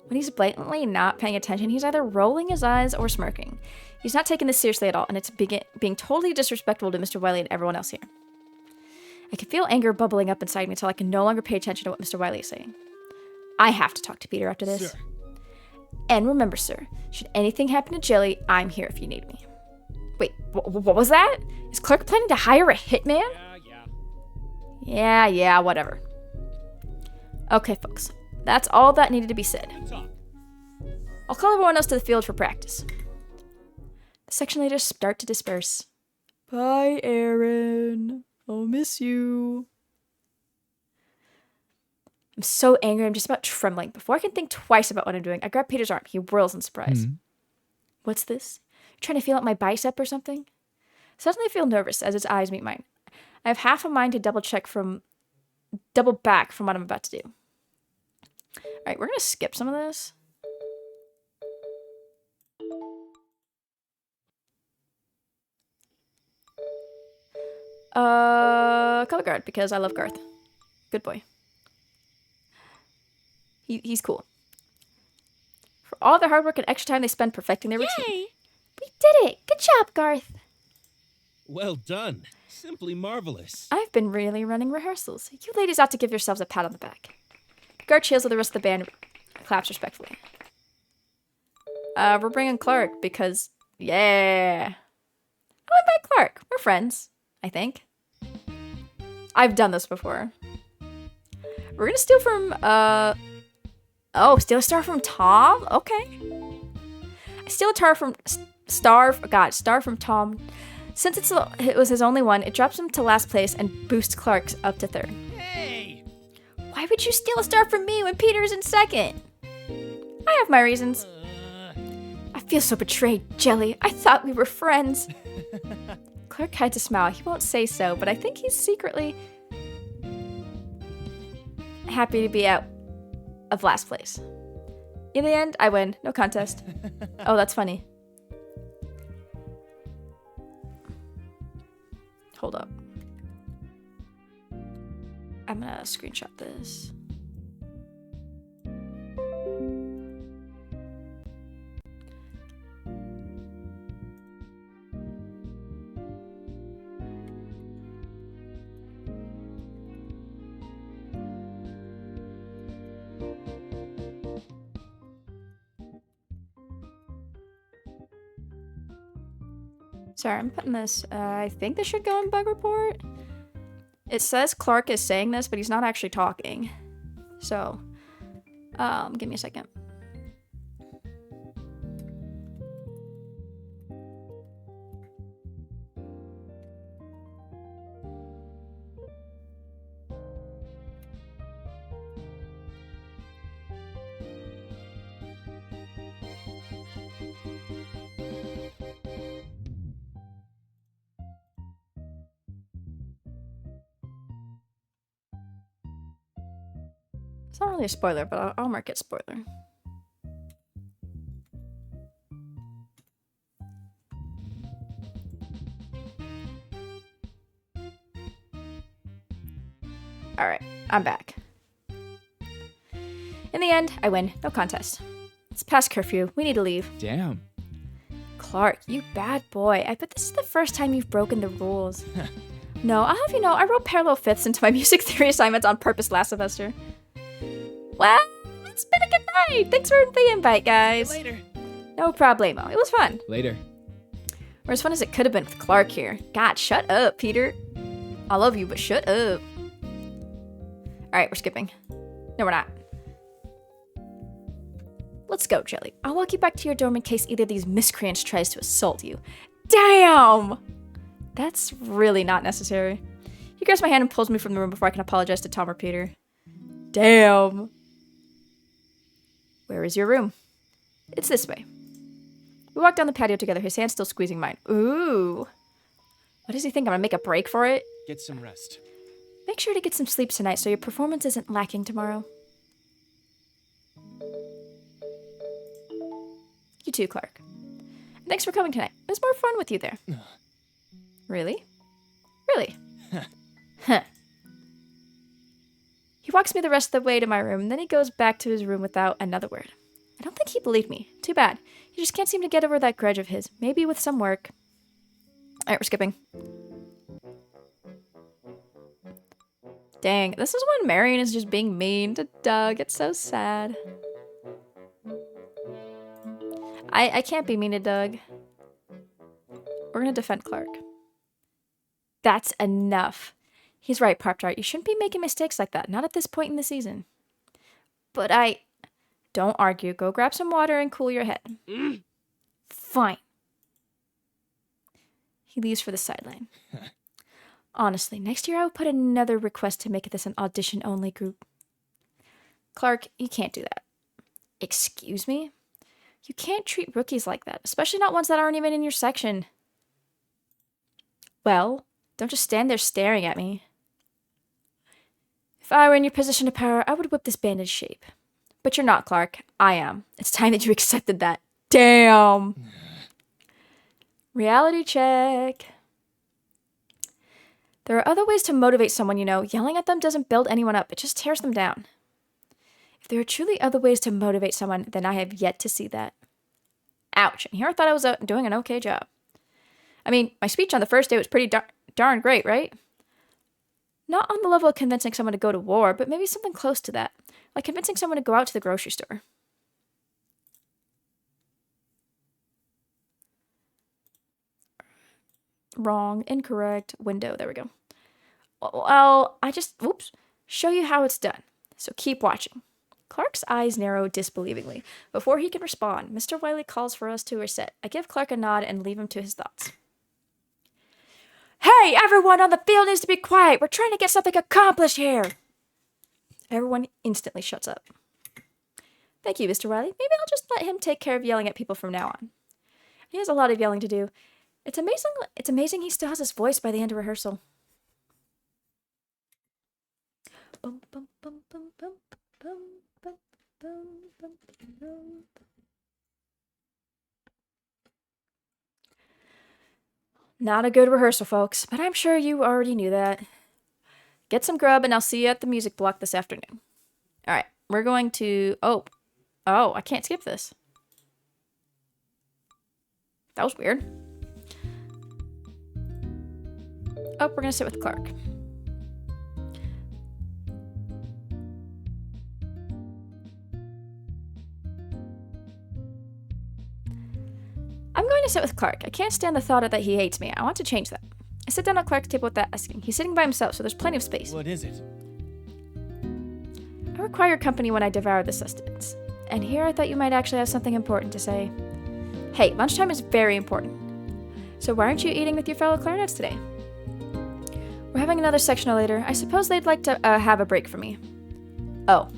When he's blatantly not paying attention, he's either rolling his eyes or smirking. He's not taking this seriously at all, and it's being totally disrespectful to Mr. Wiley and everyone else here. I can feel anger bubbling up inside me until I can no longer pay attention to what Mr. Wiley is saying. I have to talk to Peter after this. Sir. And remember, sir, should anything happen to Jelly, I'm here if you need me. Wait, what was that? Is Clark planning to hire a hitman? Yeah. Yeah, whatever. Okay, folks. That's all that needed to be said. Talk. I'll call everyone else to the field for practice. The section leaders start to disperse. Bye, Aaron. I'll miss you. I'm so angry, I'm just about trembling. Before I can think twice about what I'm doing, I grab Peter's arm. He whirls in surprise. What's this? You're trying to feel out my bicep or something? Suddenly I feel nervous as his eyes meet mine. I have half a mind to double back from what I'm about to do. Alright, we're gonna skip some of this. Color guard, because I love Garth. Good boy. He's cool. For all the hard work and extra time they spend perfecting their routine. Yay! We did it! Good job, Garth! Well done. Simply marvelous. I've been really running rehearsals. You ladies ought to give yourselves a pat on the back. Guard cheers while the rest of the band claps respectfully. We're bringing Clark because, yeah. I went by Clark. We're friends, I think. I've done this before. We're gonna steal from, steal a star from Tom? Okay. I steal a star from Tom. Since it was his only one, it drops him to last place and boosts Clark's up to third. Hey! Why would you steal a star from me when Peter's in second? I have my reasons. I feel so betrayed, Jelly. I thought we were friends. Clark hides a smile. He won't say so, but I think he's secretly happy to be out of last place. In the end, I win. No contest. Oh, that's funny. Hold up. I'm gonna screenshot this. Sorry, I'm putting this, I think this should go in bug report. It says Clark is saying this, but he's not actually talking. So, give me a second. It's not really a spoiler, but I'll mark it spoiler. Alright, I'm back. In the end, I win. No contest. It's past curfew. We need to leave. Damn. Clark, you bad boy. I bet this is the first time you've broken the rules. No, I'll have you know, I wrote parallel fifths into my music theory assignments on purpose last semester. Well, it's been a good night. Thanks for the invite, guys. Later. No problemo. It was fun. Later. Or as fun as it could have been with Clark here. God, shut up, Peter. I love you, but shut up. Alright, we're skipping. No, we're not. Let's go, Jelly. I'll walk you back to your dorm in case either of these miscreants tries to assault you. Damn! That's really not necessary. He grabs my hand and pulls me from the room before I can apologize to Tom or Peter. Damn. Where is your room? It's this way. We walk down the patio together, his hand still squeezing mine. Ooh. What does he think? I'm gonna make a break for it? Get some rest. Make sure to get some sleep tonight so your performance isn't lacking tomorrow. You too, Clark. And thanks for coming tonight. It was more fun with you there. Really? Really? Huh. He walks me the rest of the way to my room, then he goes back to his room without another word. I don't think he believed me. Too bad. He just can't seem to get over that grudge of his. Maybe with some work. Alright, we're skipping. Dang, this is when Marion is just being mean to Doug. It's so sad. I can't be mean to Doug. We're gonna defend Clark. That's enough. He's right, Pop-Tart. You shouldn't be making mistakes like that. Not at this point in the season. But don't argue. Go grab some water and cool your head. Fine. He leaves for the sideline. Honestly, next year I will put another request to make this an audition-only group. Clark, you can't do that. Excuse me? You can't treat rookies like that, especially not ones that aren't even in your section. Well, don't just stand there staring at me. If I were in your position of power, I would whip this band into shape. But you're not, Clark. I am. It's time that you accepted that. Damn! Reality check. There are other ways to motivate someone, you know. Yelling at them doesn't build anyone up. It just tears them down. If there are truly other ways to motivate someone, then I have yet to see that. Ouch. And here I thought I was doing an okay job. I mean, my speech on the first day was pretty darn great, right? Not on the level of convincing someone to go to war, but maybe something close to that. Like convincing someone to go out to the grocery store. Wrong. Incorrect. Window. There we go. Well, oops. Show you how it's done. So keep watching. Clark's eyes narrow disbelievingly. Before he can respond, Mr. Wiley calls for us to reset. I give Clark a nod and leave him to his thoughts. Hey, everyone on the field needs to be quiet. We're trying to get something accomplished here. Everyone instantly shuts up. Thank you, Mr. Wiley. Maybe I'll just let him take care of yelling at people from now on. He has a lot of yelling to do. It's amazing he still has his voice by the end of rehearsal. Bum, bum, bum, bum, bum, bum, bum, bum, bum, bum. Not a good rehearsal, folks, but I'm sure you already knew that. Get some grub and I'll see you at the music block this afternoon. All right, we're going to... Oh, I can't skip this. That was weird. Oh, we're going to sit with Clark. I'm going to sit with Clark. I can't stand the thought that he hates me. I want to change that. I sit down at Clark's table without asking. He's sitting by himself, so there's plenty of space. What is it? I require company when I devour the sustenance. And here I thought you might actually have something important to say. Hey, lunchtime is very important. So why aren't you eating with your fellow clarinets today? We're having another sectional later. I suppose they'd like to have a break from me. Oh.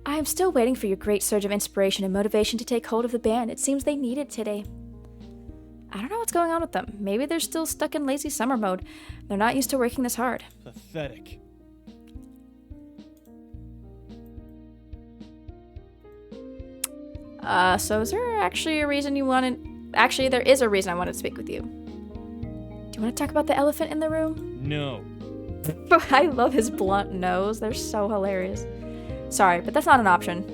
I am still waiting for your great surge of inspiration and motivation to take hold of the band. It seems they need it today. I don't know what's going on with them. Maybe they're still stuck in lazy summer mode. They're not used to working this hard. Pathetic. So is there actually a reason you wanted... Actually, there is a reason I wanted to speak with you. Do you want to talk about the elephant in the room? No. I love his blunt nose. They're so hilarious. Sorry, but that's not an option.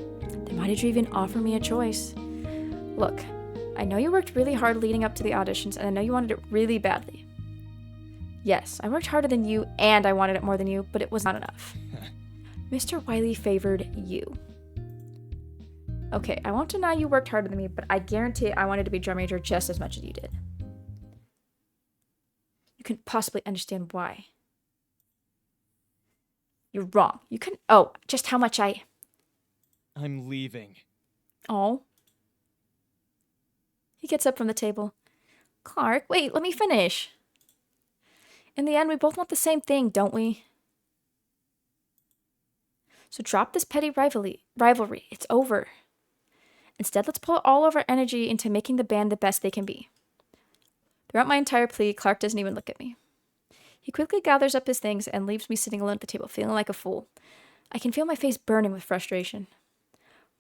Then why did you even offer me a choice? Look, I know you worked really hard leading up to the auditions, and I know you wanted it really badly. Yes, I worked harder than you, and I wanted it more than you, but it was not enough. Mr. Wiley favored you. Okay, I won't deny you worked harder than me, but I guarantee I wanted to be drum major just as much as you did. You couldn't possibly understand why. You're wrong. You couldn't... Oh, just how much I'm leaving. Oh. He gets up from the table. Clark, wait, let me finish. In the end, we both want the same thing, don't we? So drop this petty rivalry. It's over. Instead, let's put all of our energy into making the band the best they can be. Throughout my entire plea, Clark doesn't even look at me. He quickly gathers up his things and leaves me sitting alone at the table, feeling like a fool. I can feel my face burning with frustration.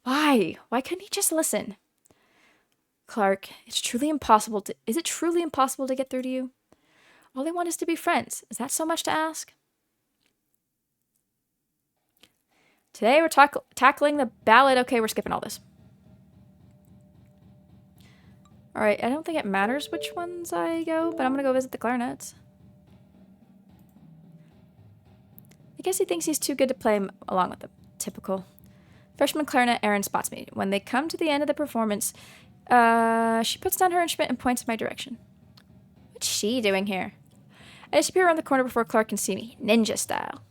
Why? Why couldn't he just listen? Clark, is it truly impossible to get through to you? All I want is to be friends. Is that so much to ask? Today we're tackling the ballad. Okay, we're skipping all this. Alright, I don't think it matters which ones I go, but I'm gonna go visit the clarinets. I guess he thinks he's too good to play along with them. Typical. Freshman clarinet Erin spots me. When they come to the end of the performance, she puts down her instrument and points in my direction. What's she doing here? I disappear around the corner before Clark can see me, ninja style.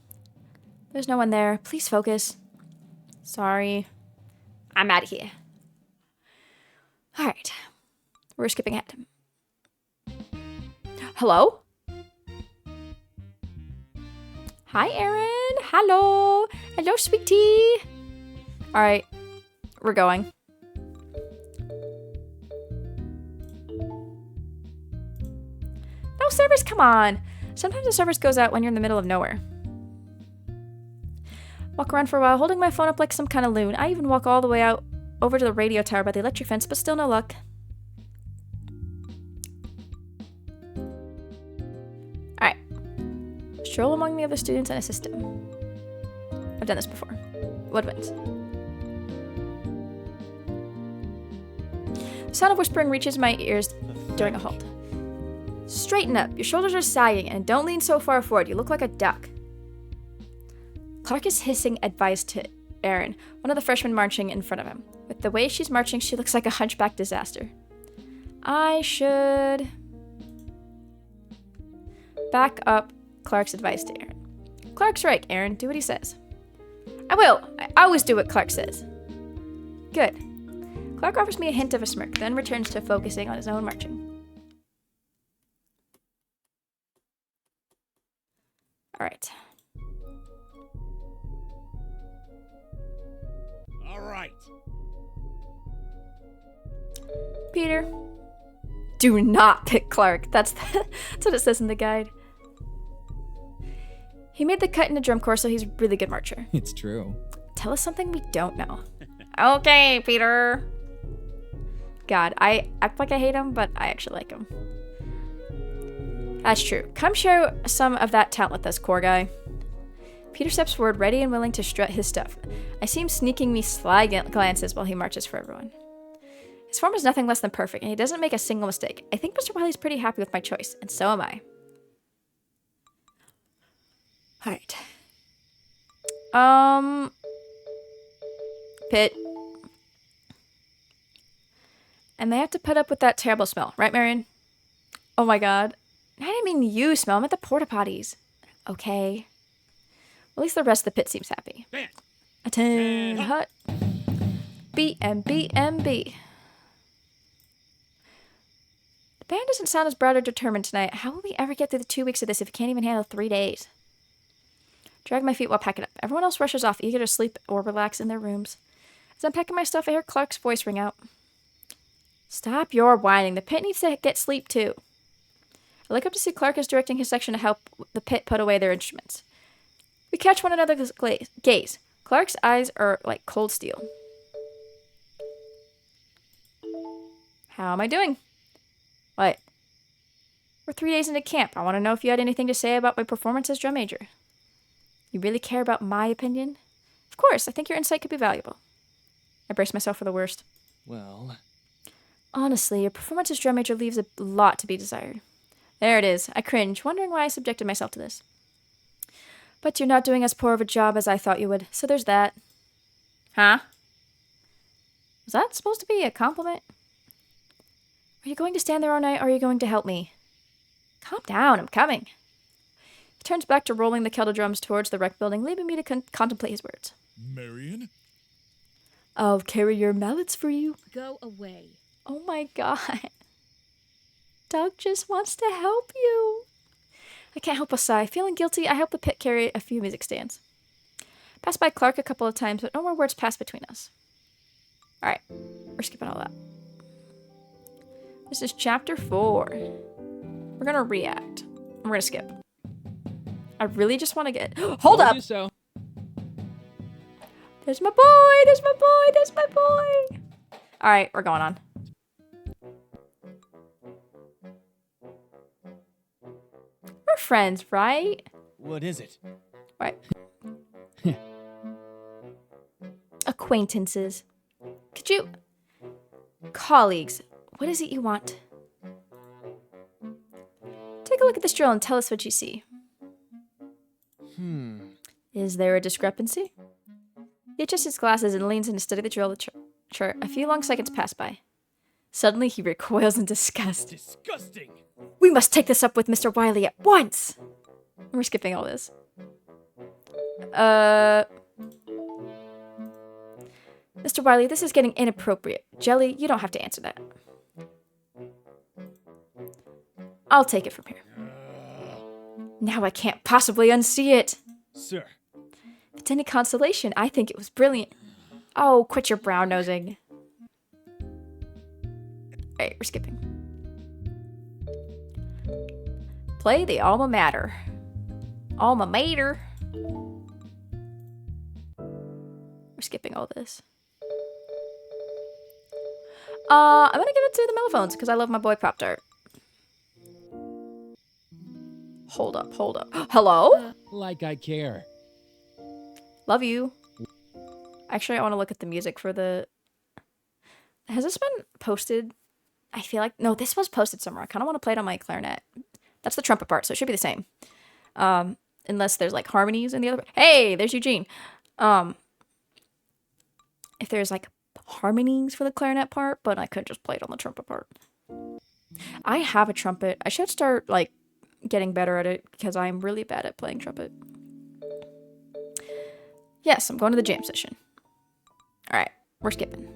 There's no one there. Please focus. Sorry. I'm out of here. Alright. We're skipping ahead. Hello? Hi, Aaron. Hello. Hello, sweetie. Alright. We're going. No service, come on. Sometimes the service goes out when you're in the middle of nowhere. Walk around for a while, holding my phone up like some kind of loon. I even walk all the way out over to the radio tower by the electric fence, but still no luck. Alright. Stroll among the other students and assist them. I've done this before. What wins? The sound of whispering reaches my ears during a halt. Straighten up. Your shoulders are sagging, and don't lean so far forward. You look like a duck. Clark is hissing advice to Erin, one of the freshmen marching in front of him. With the way she's marching, she looks like a hunchback disaster. I should back up Clark's advice to Erin. Clark's right, Erin. Do what he says. I will. I always do what Clark says. Good. Clark offers me a hint of a smirk, then returns to focusing on his own marching. Alright. All right. Peter. Do not pick Clark. That's what it says in the guide. He made the cut in the drum corps, so he's a really good marcher. It's true. Tell us something we don't know. Okay, Peter. God, I act like I hate him, but I actually like him. That's true. Come share some of that talent with us, core guy. Peter steps forward, ready and willing to strut his stuff. I see him sneaking me sly glances while he marches for everyone. His form is nothing less than perfect, and he doesn't make a single mistake. I think Mr. Wiley's pretty happy with my choice, and so am I. Alright. Pit. And they have to put up with that terrible smell, right, Marion? Oh my god. I didn't mean you smell, I meant the porta potties. Okay. At least the rest of the pit seems happy. A 10 hut. BMBMB. The band doesn't sound as proud or determined tonight. How will we ever get through the 2 weeks of this if we can't even handle 3 days? Drag my feet while packing up. Everyone else rushes off, eager to sleep or relax in their rooms. As I'm packing my stuff, I hear Clark's voice ring out. Stop your whining. The pit needs to get sleep too. I look up to see Clark is directing his section to help the pit put away their instruments. We catch one another's gaze. Clark's eyes are like cold steel. How am I doing? What? We're 3 days into camp. I want to know if you had anything to say about my performance as drum major. You really care about my opinion? Of course, I think your insight could be valuable. I brace myself for the worst. Well, honestly, your performance as drum major leaves a lot to be desired. There it is. I cringe, wondering why I subjected myself to this. But you're not doing as poor of a job as I thought you would, so there's that. Huh? Was that supposed to be a compliment? Are you going to stand there all night, or are you going to help me? Calm down, I'm coming. He turns back to rolling the kettle drums towards the rec building, leaving me to contemplate his words. Marion? I'll carry your mallets for you. Go away. Oh my god. Doug just wants to help you. I can't help but sigh. Feeling guilty, I help the pit carry a few music stands. Passed by Clark a couple of times, but no more words passed between us. Alright, we're skipping all that. This is chapter 4. We're gonna react. We're gonna skip. I really just want to get... Hold up! So. There's my boy! There's my boy! There's my boy! Alright, we're going on. We're friends, right? what is it? Right. Acquaintances. Could you... Colleagues, what is it you want? Take a look at this drill and tell us what you see. Is there a discrepancy? He adjusts his glasses and leans in to study the drill chart. A few long seconds pass by. Suddenly, he recoils in disgust. Disgusting! We must take this up with Mr. Wiley at once! We're skipping all this. Mr. Wiley, this is getting inappropriate. Jelly, you don't have to answer that. I'll take it from here. Now I can't possibly unsee it. Sir. If it's any consolation, I think it was brilliant. Oh, quit your brown nosing. Alright, we're skipping. Play the alma mater. Alma mater. We're skipping all this. I'm gonna give it to the Mellophones because I love my boy Pop-Tart. Hold up. Hello? Like I care. Love you. Actually, I want to look at the music for the... Has this been posted? I feel like... No, this was posted somewhere. I kind of want to play it on my clarinet. That's the trumpet part, so it should be the same. Unless there's, like, harmonies in the other... Hey, there's Eugene. If there's, like, harmonies for the clarinet part, but I could just play it on the trumpet part. I have a trumpet. I should start, like, getting better at it because I'm really bad at playing trumpet. Yes, I'm going to the jam session. Alright, we're skipping.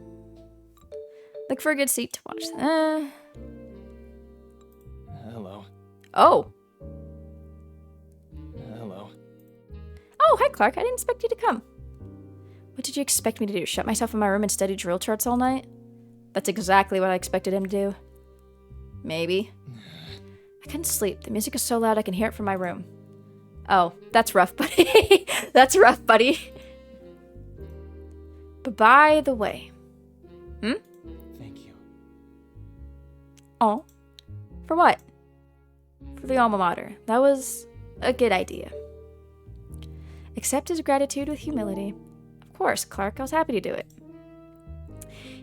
Look for a good seat to watch. Hello. Oh. Hello. Oh, hi Clark. I didn't expect you to come. What did you expect me to do? Shut myself in my room and study drill charts all night? That's exactly what I expected him to do. Maybe. I couldn't sleep. The music is so loud I can hear it from my room. Oh, that's rough, buddy. That's rough, buddy. But by the way... Thank you. Oh? For what? For the alma mater. That was a good idea. Accept his gratitude with humility. Of course, Clark. I was happy to do it.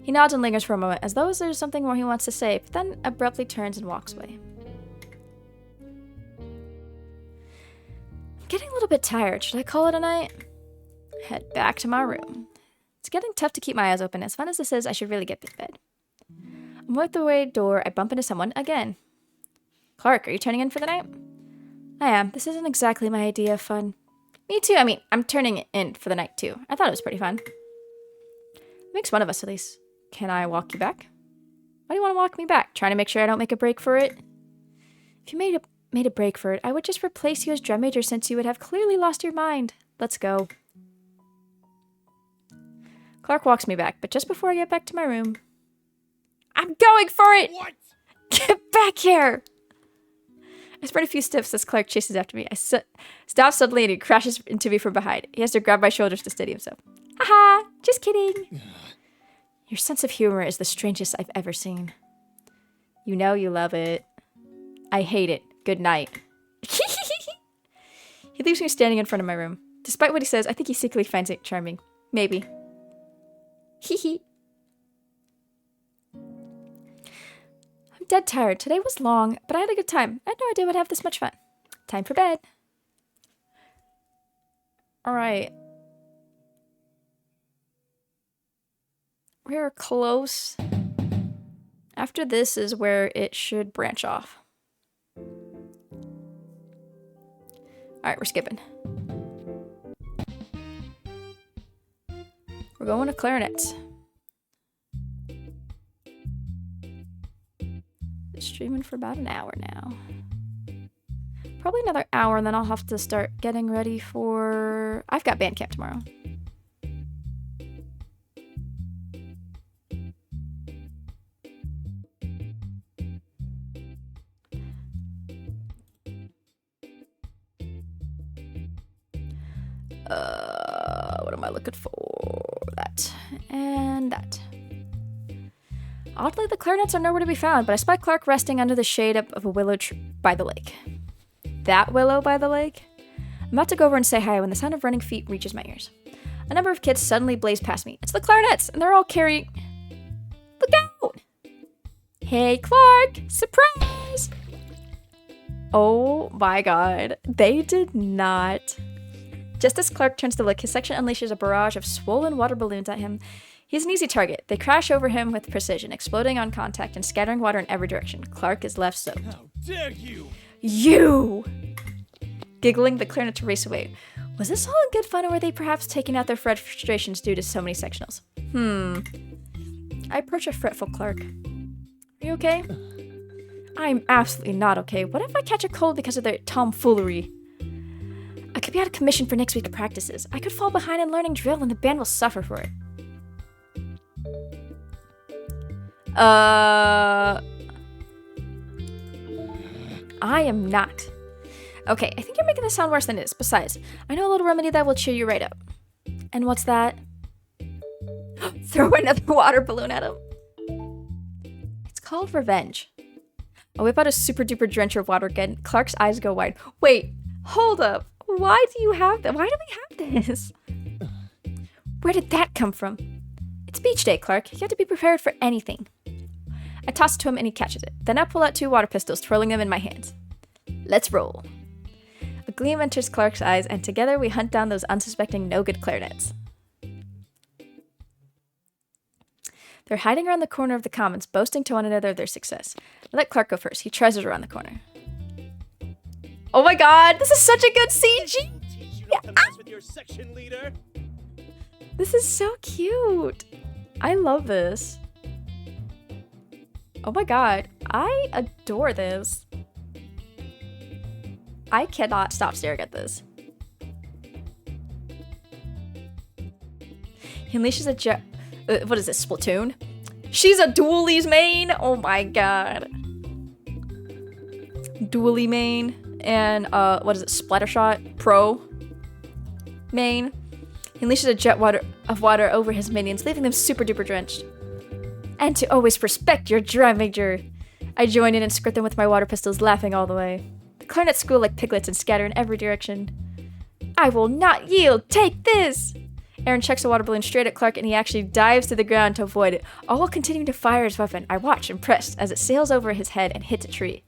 He nods and lingers for a moment, as though there's something more he wants to say, but then abruptly turns and walks away. I'm getting a little bit tired. Should I call it a night? Head back to my room. It's getting tough to keep my eyes open. As fun as this is, I should really get to bed. On the way door, I bump into someone again. Clark, are you turning in for the night? I am. This isn't exactly my idea of fun. Me too. I mean, I'm turning in for the night too. I thought it was pretty fun. Makes one of us at least. Can I walk you back? Why do you want to walk me back? Trying to make sure I don't make a break for it? If you made a break for it, I would just replace you as drum major since you would have clearly lost your mind. Let's go. Clark walks me back, but just before I get back to my room... I'm going for it! What? Get back here! I spread a few steps as Clark chases after me. I stop suddenly and he crashes into me from behind. He has to grab my shoulders to steady himself. Haha! Just kidding! Your sense of humor is the strangest I've ever seen. You know you love it. I hate it. Good night. He leaves me standing in front of my room. Despite what he says, I think he secretly finds it charming. Maybe. Hee. I'm dead tired. Today was long, but I had a good time. I had no idea I'd have this much fun. Time for bed. Alright. We're close. After this is where it should branch off. Alright, we're skipping. We're going to clarinets. It's streaming for about an hour now. Probably another hour, and then I'll have to start getting ready for... I've got band camp tomorrow. What am I looking for? That. And that. Oddly, the clarinets are nowhere to be found, but I spy Clark resting under the shade of a willow tree by the lake. That willow by the lake? I'm about to go over and say hi when the sound of running feet reaches my ears. A number of kids suddenly blaze past me. It's the clarinets, and they're all carrying... Look out! Hey, Clark! Surprise! Oh my god. They did not... Just as Clark turns to look, his section unleashes a barrage of swollen water balloons at him. He's an easy target. They crash over him with precision, exploding on contact and scattering water in every direction. Clark is left soaked. How dare you! You! Giggling, the clarinets race away. Was this all in good fun, or were they perhaps taking out their frustrations due to so many sectionals? I approach a fretful Clark. Are you okay? I'm absolutely not okay. What if I catch a cold because of their tomfoolery? I could be out of commission for next week's practices. I could fall behind in learning drill and the band will suffer for it. I am not. Okay, I think you're making this sound worse than it is. Besides, I know a little remedy that will cheer you right up. And what's that? Throw another water balloon at him. It's called revenge. I whip out a super duper drencher of water again. Clark's eyes go wide. Wait, hold up. Why do you have that? Why do we have this? Where did that come from? It's beach day, Clark. You have to be prepared for anything. I toss it to him and he catches it. Then I pull out 2 water pistols, twirling them in my hands. Let's roll. A gleam enters Clark's eyes, and together we hunt down those unsuspecting no-good clarinets. They're hiding around the corner of the commons, boasting to one another of their success. I let Clark go first. He tries it around the corner. Oh my god, this is such a good CG! This is so cute. I love this. Oh my god, I adore this. I cannot stop staring at this. He unleashes a jet. What is this, Splatoon? She's a Dualies main? Oh my god. Dualie main. And, what is it, Splattershot Pro main. He unleashes a jet of water over his minions, leaving them super duper drenched. And to always respect your drum major. I join in and skirt them with my water pistols, laughing all the way. The clarinets squeal like piglets and scatter in every direction. I will not yield! Take this! Aaron checks a water balloon straight at Clark and he actually dives to the ground to avoid it, all while continuing to fire his weapon. I watch, impressed, as it sails over his head and hits a tree.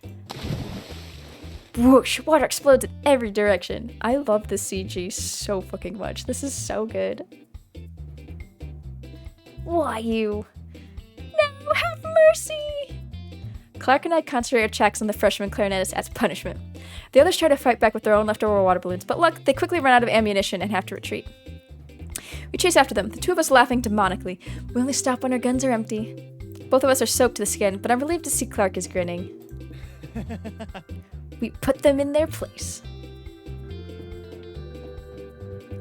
Whoosh! Water explodes in every direction. I love this CG so fucking much. This is so good. Why you? No, have mercy! Clark and I concentrate our checks on the freshman clarinetist as punishment. The others try to fight back with their own leftover water balloons, but luck, they quickly run out of ammunition and have to retreat. We chase after them, the 2 of us laughing demonically. We only stop when our guns are empty. Both of us are soaked to the skin, but I'm relieved to see Clark is grinning. We put them in their place.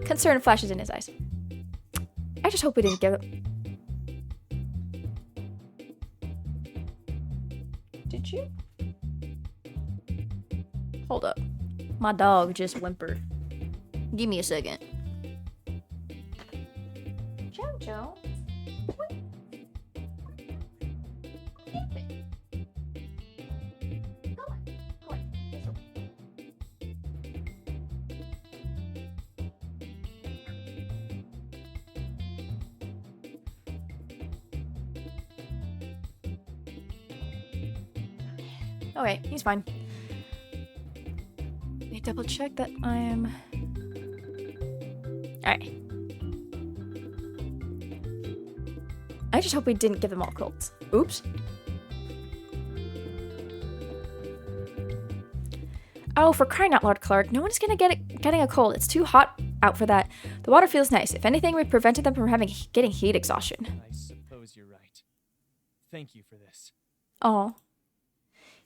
Concern flashes in his eyes. I just hope we didn't give it. Did you? Hold up. My dog just whimpered. Give me a second. Jojo? What? Go on. Go on. This way. Okay, he's fine. Let me double check that I am... Alright. I just hope we didn't give them all colds. Oops. Oh, for crying out loud, Clark. No one's gonna getting a cold. It's too hot out for that. The water feels nice. If anything, we prevented them from getting heat exhaustion. I suppose you're right. Thank you for this. Aw.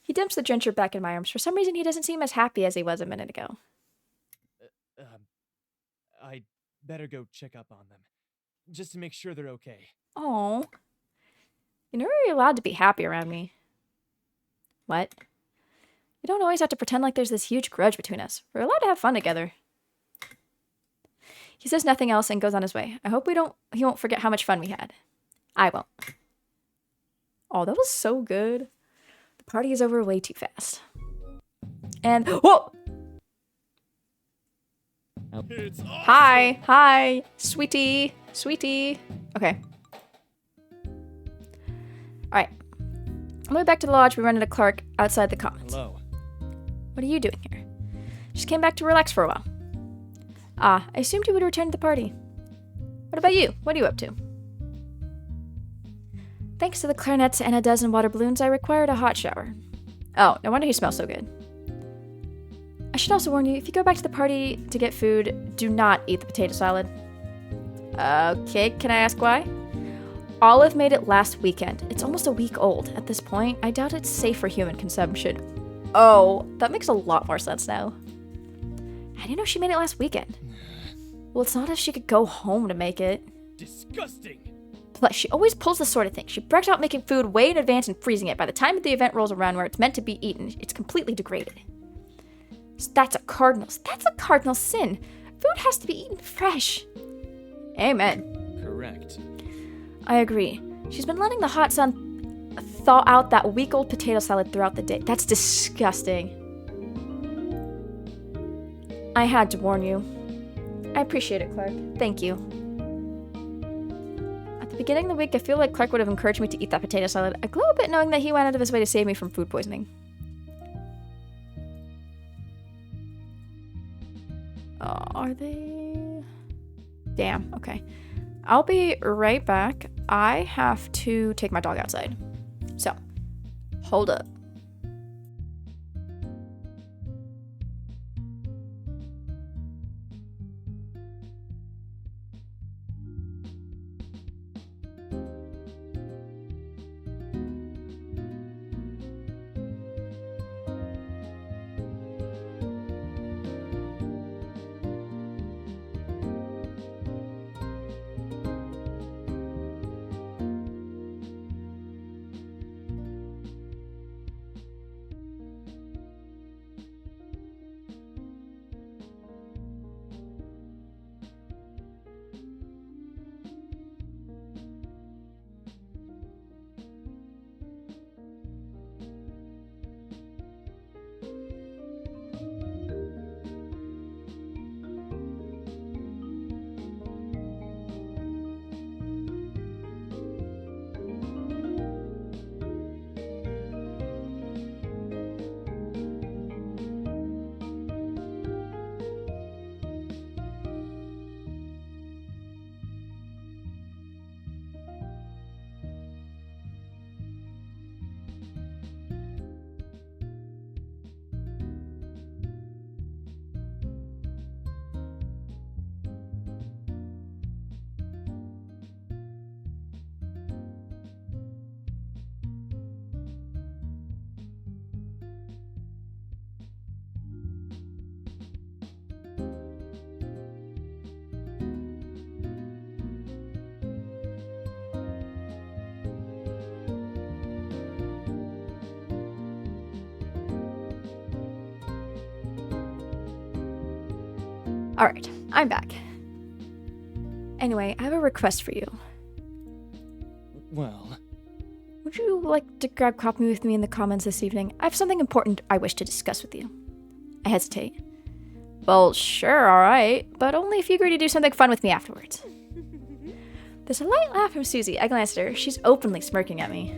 He dumps the drencher back in my arms. For some reason, he doesn't seem as happy as he was a minute ago. I'd better go check up on them. Just to make sure they're okay. Oh, you're never really allowed to be happy around me. What? You don't always have to pretend like there's this huge grudge between us. We're allowed to have fun together. He says nothing else and goes on his way. I hope he won't forget how much fun we had. I won't. Oh, that was so good. The party is over way too fast. And whoa! It's awesome. Hi, sweetie, sweetie. Okay. Alright. On the way back to the lodge, we run into Clark outside the commons. Hello. What are you doing here? Just came back to relax for a while. Ah, I assumed you would return to the party. What about you? What are you up to? Thanks to the clarinets and a dozen water balloons, I required a hot shower. Oh, no wonder he smells so good. I should also warn you, if you go back to the party to get food, do not eat the potato salad. Okay, can I ask why? Olive made it last weekend. It's almost a week old. At this point, I doubt it's safe for human consumption. Oh, that makes a lot more sense now. I didn't know she made it last weekend. Well, it's not as if she could go home to make it. Disgusting! Plus, she always pulls this sort of thing. She brags out making food way in advance and freezing it. By the time the event rolls around where it's meant to be eaten, it's completely degraded. So that's a cardinal sin. Food has to be eaten fresh. Amen. Correct. I agree. She's been letting the hot sun thaw out that week-old potato salad throughout the day. That's disgusting. I had to warn you. I appreciate it, Clark. Thank you. At the beginning of the week, I feel like Clark would have encouraged me to eat that potato salad. I glow a bit knowing that he went out of his way to save me from food poisoning. Are they? Damn, okay. I'll be right back. I have to take my dog outside. So, hold up. Alright, I'm back. Anyway, I have a request for you. Well, Would you like to grab coffee with me in the Commons this evening? I have something important I wish to discuss with you. I hesitate. Well, sure, alright, but only if you agree to do something fun with me afterwards. There's a light laugh from Susie. I glanced at her. She's openly smirking at me.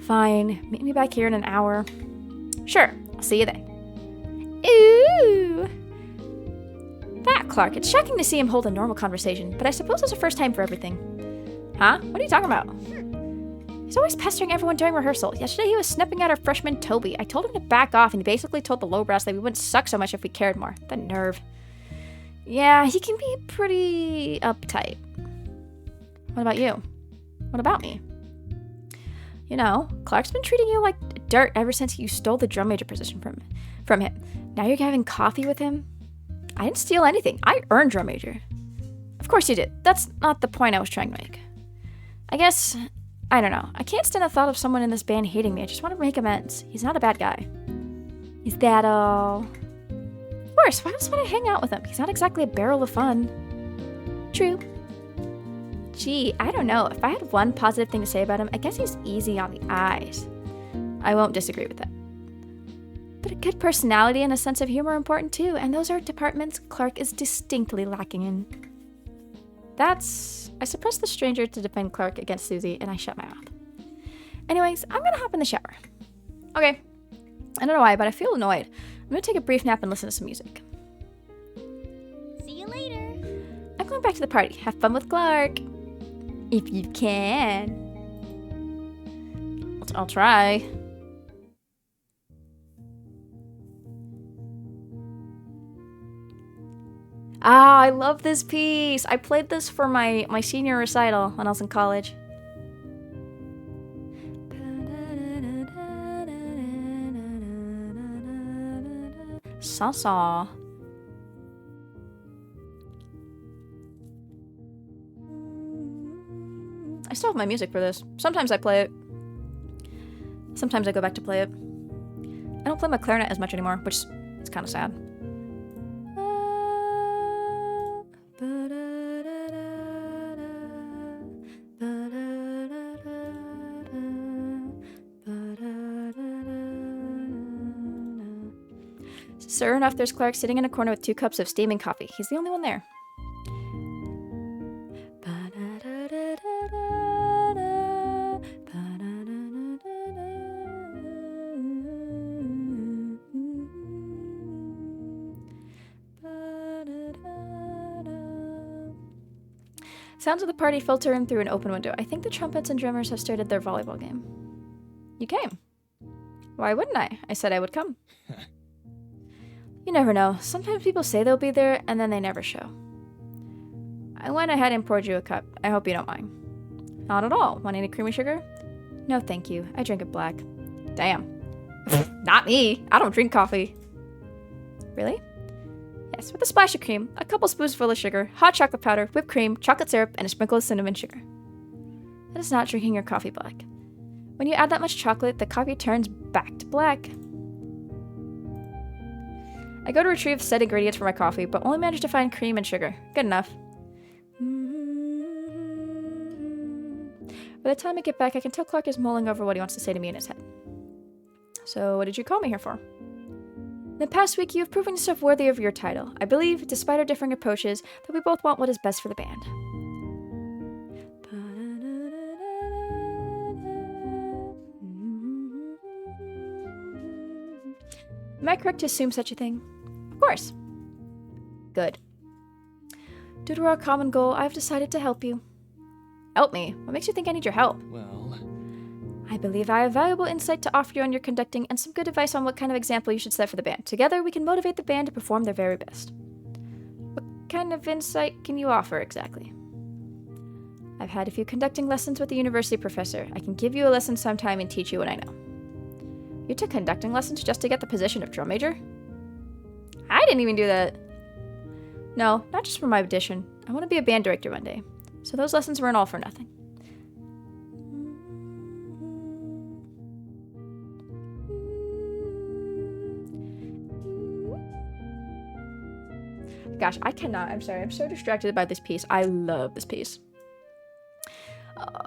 Fine, meet me back here in an hour. Sure, I'll see you then. Ooh! That Clark, it's shocking to see him hold a normal conversation, but I suppose it's a first time for everything. Huh? What are you talking about? He's always pestering everyone during rehearsal. Yesterday he was snipping at our freshman Toby. I told him to back off, and he basically told the lowbrows that we wouldn't suck so much if we cared more. The nerve. Yeah, he can be pretty uptight. What about you? What about me? You know, Clark's been treating you like dirt ever since you stole the drum major position from him. Now you're having coffee with him? I didn't steal anything. I earned drum major. Of course you did. That's not the point I was trying to make. I guess, I don't know. I can't stand the thought of someone in this band hating me. I just want to make amends. He's not a bad guy. Is that all? Worse, why else would I hang out with him? He's not exactly a barrel of fun. True. Gee, I don't know. If I had one positive thing to say about him, I guess he's easy on the eyes. I won't disagree with that. But a good personality and a sense of humor are important too, and those are departments Clark is distinctly lacking in. I suppressed the stranger to defend Clark against Susie, and I shut my mouth. Anyways, I'm gonna hop in the shower. Okay. I don't know why, but I feel annoyed. I'm gonna take a brief nap and listen to some music. See you later. I'm going back to the party. Have fun with Clark. If you can. I'll try. Ah, I love this piece. I played this for my senior recital when I was in college. Sansa. I still have my music for this. Sometimes I play it. Sometimes I go back to play it. I don't play my clarinet as much anymore, which is kind of sad. Sure enough, there's Clark sitting in a corner with 2 cups of steaming coffee. He's the only one there. Sounds of the party filter in through an open window. I think the trumpets and drummers have started their volleyball game. You came. Why wouldn't I? I said I would come. You never know. Sometimes people say they'll be there, and then they never show. I went ahead and poured you a cup. I hope you don't mind. Not at all. Want any creamy sugar? No, thank you. I drink it black. Damn. Not me. I don't drink coffee. Really? Yes, with a splash of cream, a couple spoonsful of sugar, hot chocolate powder, whipped cream, chocolate syrup, and a sprinkle of cinnamon sugar. That is not drinking your coffee black. When you add that much chocolate, the coffee turns back to black. I go to retrieve said ingredients for my coffee, but only manage to find cream and sugar. Good enough. By the time I get back, I can tell Clark is mulling over what he wants to say to me in his head. So, what did you call me here for? In the past week, you have proven yourself worthy of your title. I believe, despite our differing approaches, that we both want what is best for the band. Am I correct to assume such a thing? Of course. Good. Due to our common goal, I have decided to help you. Help me? What makes you think I need your help? Well, I believe I have valuable insight to offer you on your conducting and some good advice on what kind of example you should set for the band. Together, we can motivate the band to perform their very best. What kind of insight can you offer exactly? I've had a few conducting lessons with the university professor. I can give you a lesson sometime and teach you what I know. You took conducting lessons just to get the position of drum major? I didn't even do that. No, not just for my audition. I want to be a band director one day. So those lessons weren't all for nothing. Gosh, I cannot. I'm sorry. I'm so distracted by this piece. I love this piece.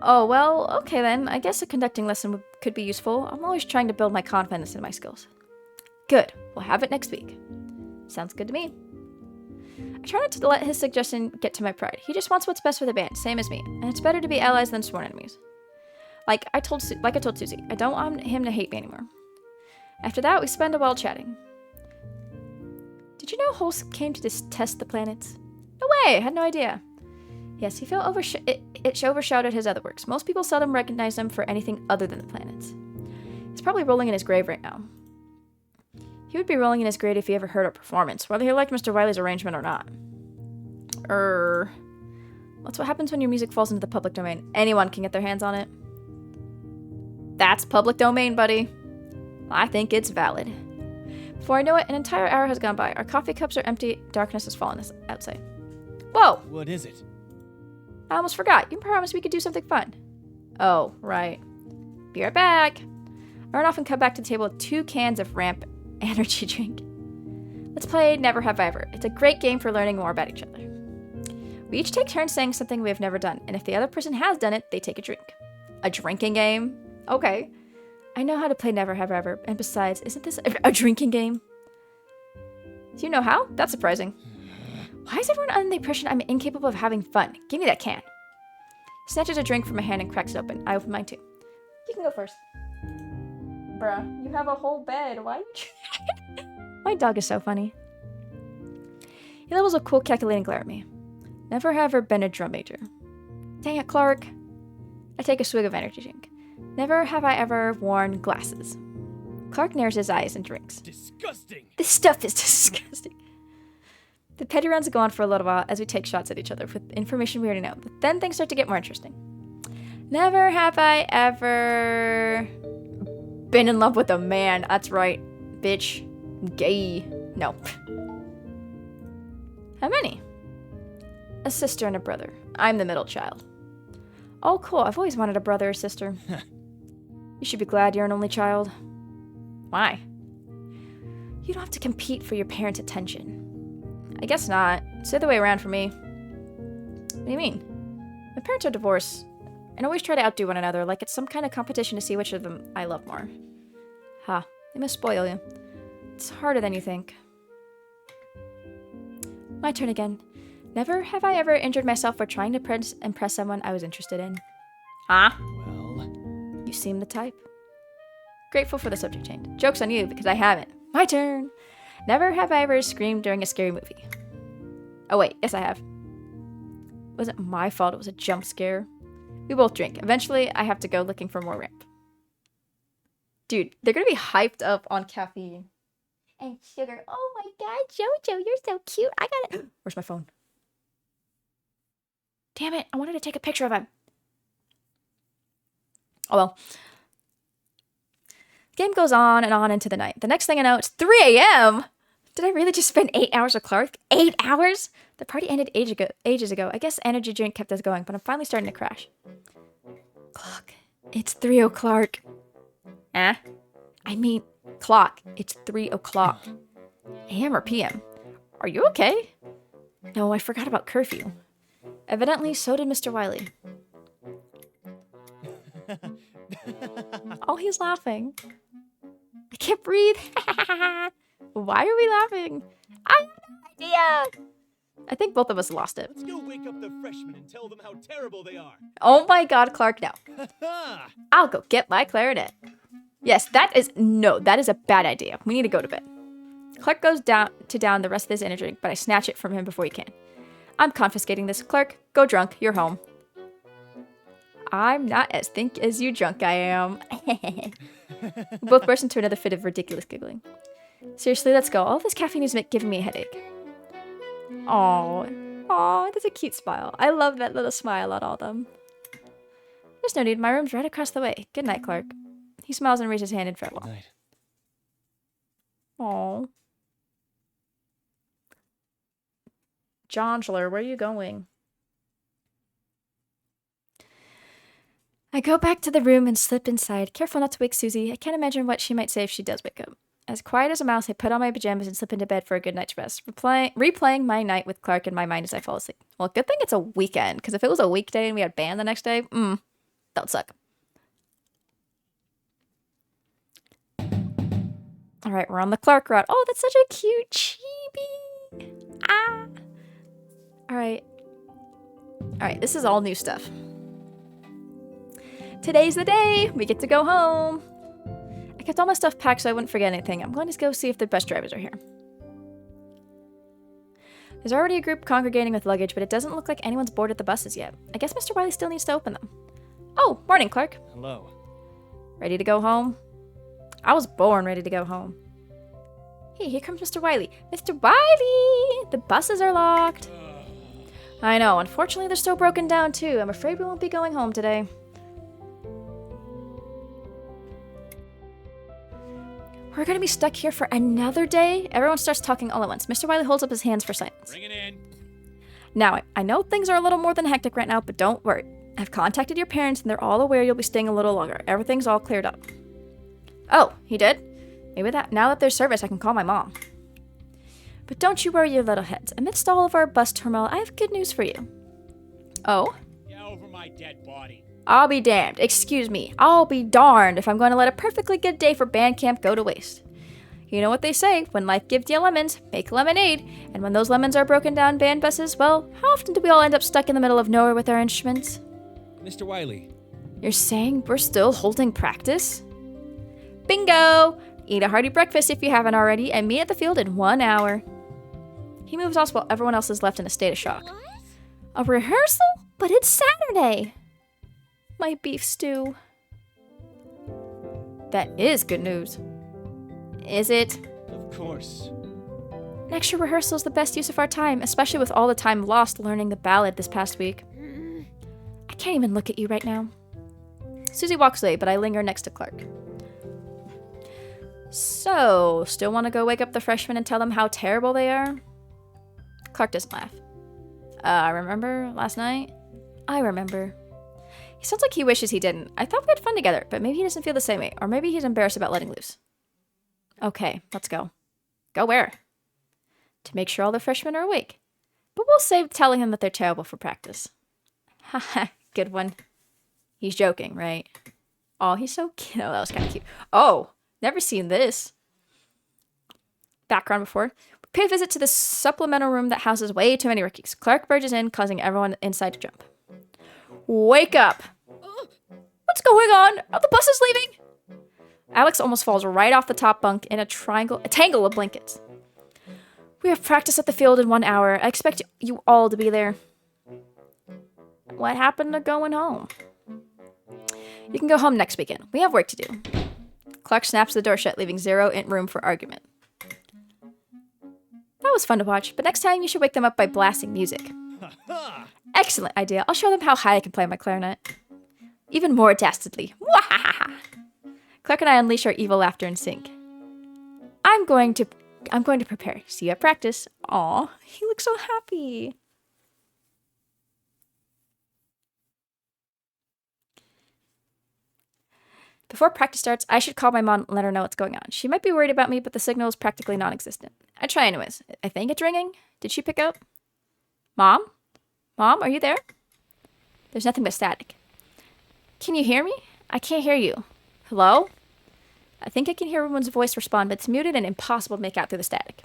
Oh, well, okay then. I guess a conducting lesson could be useful. I'm always trying to build my confidence in my skills. Good. We'll have it next week. Sounds good to me. I try not to let his suggestion get to my pride. He just wants what's best for the band, same as me. And it's better to be allies than sworn enemies. Like I told Susie, I don't want him to hate me anymore. After that, we spend a while chatting. Did you know Holst came to test the planets? No way! I had no idea. Yes, he felt it overshadowed his other works. Most people seldom recognize him for anything other than the planets. He's probably rolling in his grave right now. He would be rolling in his grave if he ever heard our performance, whether he liked Mr. Wiley's arrangement or not. That's what happens when your music falls into the public domain. Anyone can get their hands on it. That's public domain, buddy. I think it's valid. Before I know it, an entire hour has gone by. Our coffee cups are empty. Darkness has fallen outside. Whoa! what is it? I almost forgot. You promised we could do something fun. Oh, right. Be right back. I run off and come back to the table with 2 cans of Ramp energy drink. Let's play Never Have I Ever. It's a great game for learning more about each other. We each take turns saying something we have never done, and if the other person has done it, they take a drink. A drinking game? Okay. I know how to play Never Have I Ever, and besides, isn't this a drinking game? Do you know how? That's surprising. Why is everyone under the impression I'm incapable of having fun? Give me that can. He snatches a drink from my hand and cracks it open. I open mine too. You can go first. Bruh, you have a whole bed. Why you My dog is so funny. He levels a cool calculating glare at me. Never have ever been a drum major. Dang it, Clark. I take a swig of energy drink. Never have I ever worn glasses. Clark narrows his eyes and drinks. Disgusting! This stuff is disgusting. The petty rounds go on for a little while as we take shots at each other with information we already know, but then things start to get more interesting. Never have I ever been in love with a man. That's right, bitch. Gay. No. How many? A sister and a brother. I'm the middle child. Oh, cool. I've always wanted a brother or sister. You should be glad you're an only child. Why? You don't have to compete for your parents' attention. I guess not. It's the other way around for me. What do you mean? My parents are divorced and always try to outdo one another, like it's some kind of competition to see which of them I love more. Ha, they must spoil you. It's harder than you think. My turn again. Never have I ever injured myself for trying to impress someone I was interested in. Huh? Well, You seem the type. Grateful for the subject change. Joke's on you, because I haven't. My turn. Never have I ever screamed during a scary movie. Oh wait, yes I have. Wasn't my fault it was a jump scare. We both drink. Eventually, I have to go looking for more ramp. Dude, they're gonna be hyped up on caffeine. And sugar. Oh my god, Jojo, you're so cute. I got it. Where's my phone? Damn it, I wanted to take a picture of him. Oh well. Game goes on and on into the night. The next thing I know, it's 3 a.m. Did I really just spend 8 hours with Clark? 8 hours? The party ended ages ago. I guess energy drink kept us going, but I'm finally starting to crash. Clock. It's 3 o'clock. Eh? I mean, clock. It's 3 o'clock. AM or PM? Are you okay? No, I forgot about curfew. Evidently, so did Mr. Wiley. Oh, he's laughing. I can't breathe. Why are we laughing? I have no idea. I think both of us lost it. let's go wake up the freshmen and tell them how terrible they are. Oh my god, Clark, no. I'll go get my clarinet. Yes, that is a bad idea. We need to go to bed. Clark goes down the rest of his energy drink, but I snatch it from him before he can. I'm confiscating this. Clark, go drunk. You're home. I'm not as think as you drunk I am. We both burst into another fit of ridiculous giggling. Seriously, let's go. All this caffeine is giving me a headache. Aww, that's a cute smile. I love that little smile on all of them. There's no need. My room's right across the way. Good night, Clark. He smiles and raises his hand in farewell. Good night. Aww. Jongler, where are you going? I go back to the room and slip inside, careful not to wake Susie. I can't imagine what she might say if she does wake up. As quiet as a mouse, I put on my pajamas and slip into bed for a good night's rest, replaying my night with Clark in my mind as I fall asleep. Well, good thing it's a weekend, because if it was a weekday and we had band the next day, that would suck. Alright, we're on the Clark route. Oh, that's such a cute chibi! Ah! Alright, this is all new stuff. Today's the day! We get to go home! I kept all my stuff packed so I wouldn't forget anything. I'm going to go see if the bus drivers are here. There's already a group congregating with luggage, but it doesn't look like anyone's boarded the buses yet. I guess Mr. Wiley still needs to open them. Oh, morning, Clark. Hello. Ready to go home? I was born ready to go home. Hey, here comes Mr. Wiley. Mr. Wiley! The buses are locked. I know, unfortunately they're still broken down too. I'm afraid we won't be going home today. We're gonna be stuck here for another day? Everyone starts talking all at once. Mr. Wiley holds up his hands for silence. Bring it in. Now, I know things are a little more than hectic right now, but don't worry. I've contacted your parents and they're all aware you'll be staying a little longer. Everything's all cleared up. Oh, he did? Maybe now that there's service, I can call my mom. But don't you worry your little heads. Amidst all of our bus turmoil, I have good news for you. Oh? Get over my dead body. I'll be damned. Excuse me. I'll be darned if I'm going to let a perfectly good day for band camp go to waste. You know what they say, when life gives you lemons, make lemonade. And when those lemons are broken down band buses, well, how often do we all end up stuck in the middle of nowhere with our instruments? Mr. Wiley. You're saying we're still holding practice? Bingo! Eat a hearty breakfast if you haven't already, and meet at the field in 1 hour. He moves us while everyone else is left in a state of shock. What? A rehearsal? But it's Saturday! My beef stew. That is good news. Is it? Of course. An extra rehearsal is the best use of our time, especially with all the time lost learning the ballad this past week. I can't even look at you right now. Susie walks away, but I linger next to Clark. So, still want to go wake up the freshmen and tell them how terrible they are? Clark doesn't laugh. Remember last night? I remember. He sounds like he wishes he didn't. I thought we had fun together, but maybe he doesn't feel the same way, or maybe he's embarrassed about letting loose. Okay, let's go. Go where? To make sure all the freshmen are awake. But we'll save telling him that they're terrible for practice. Haha, good one. He's joking, right? Oh, he's so cute. Oh, that was kind of cute. Oh, never seen this. Background before. We pay a visit to the supplemental room that houses way too many rookies. Clark barges in, causing everyone inside to jump. Wake up! What's going on? Are the buses leaving? Alex almost falls right off the top bunk in a tangle of blankets. We have practice at the field in 1 hour. I expect you all to be there. What happened to going home? You can go home next weekend. We have work to do. Clark snaps the door shut, leaving zero room for argument. That was fun to watch, but next time you should wake them up by blasting music. Excellent idea. I'll show them how high I can play my clarinet. Even more dastardly. Wahahaha! Clark and I unleash our evil laughter in sync. I'm going to prepare. See you at practice. Aw, he looks so happy. Before practice starts, I should call my mom and let her know what's going on. She might be worried about me, but the signal is practically non-existent. I try anyways. I think it's ringing. Did she pick up? Mom? Mom, are you there? There's nothing but static. Can you hear me? I can't hear you. Hello? I think I can hear everyone's voice respond, but it's muted and impossible to make out through the static.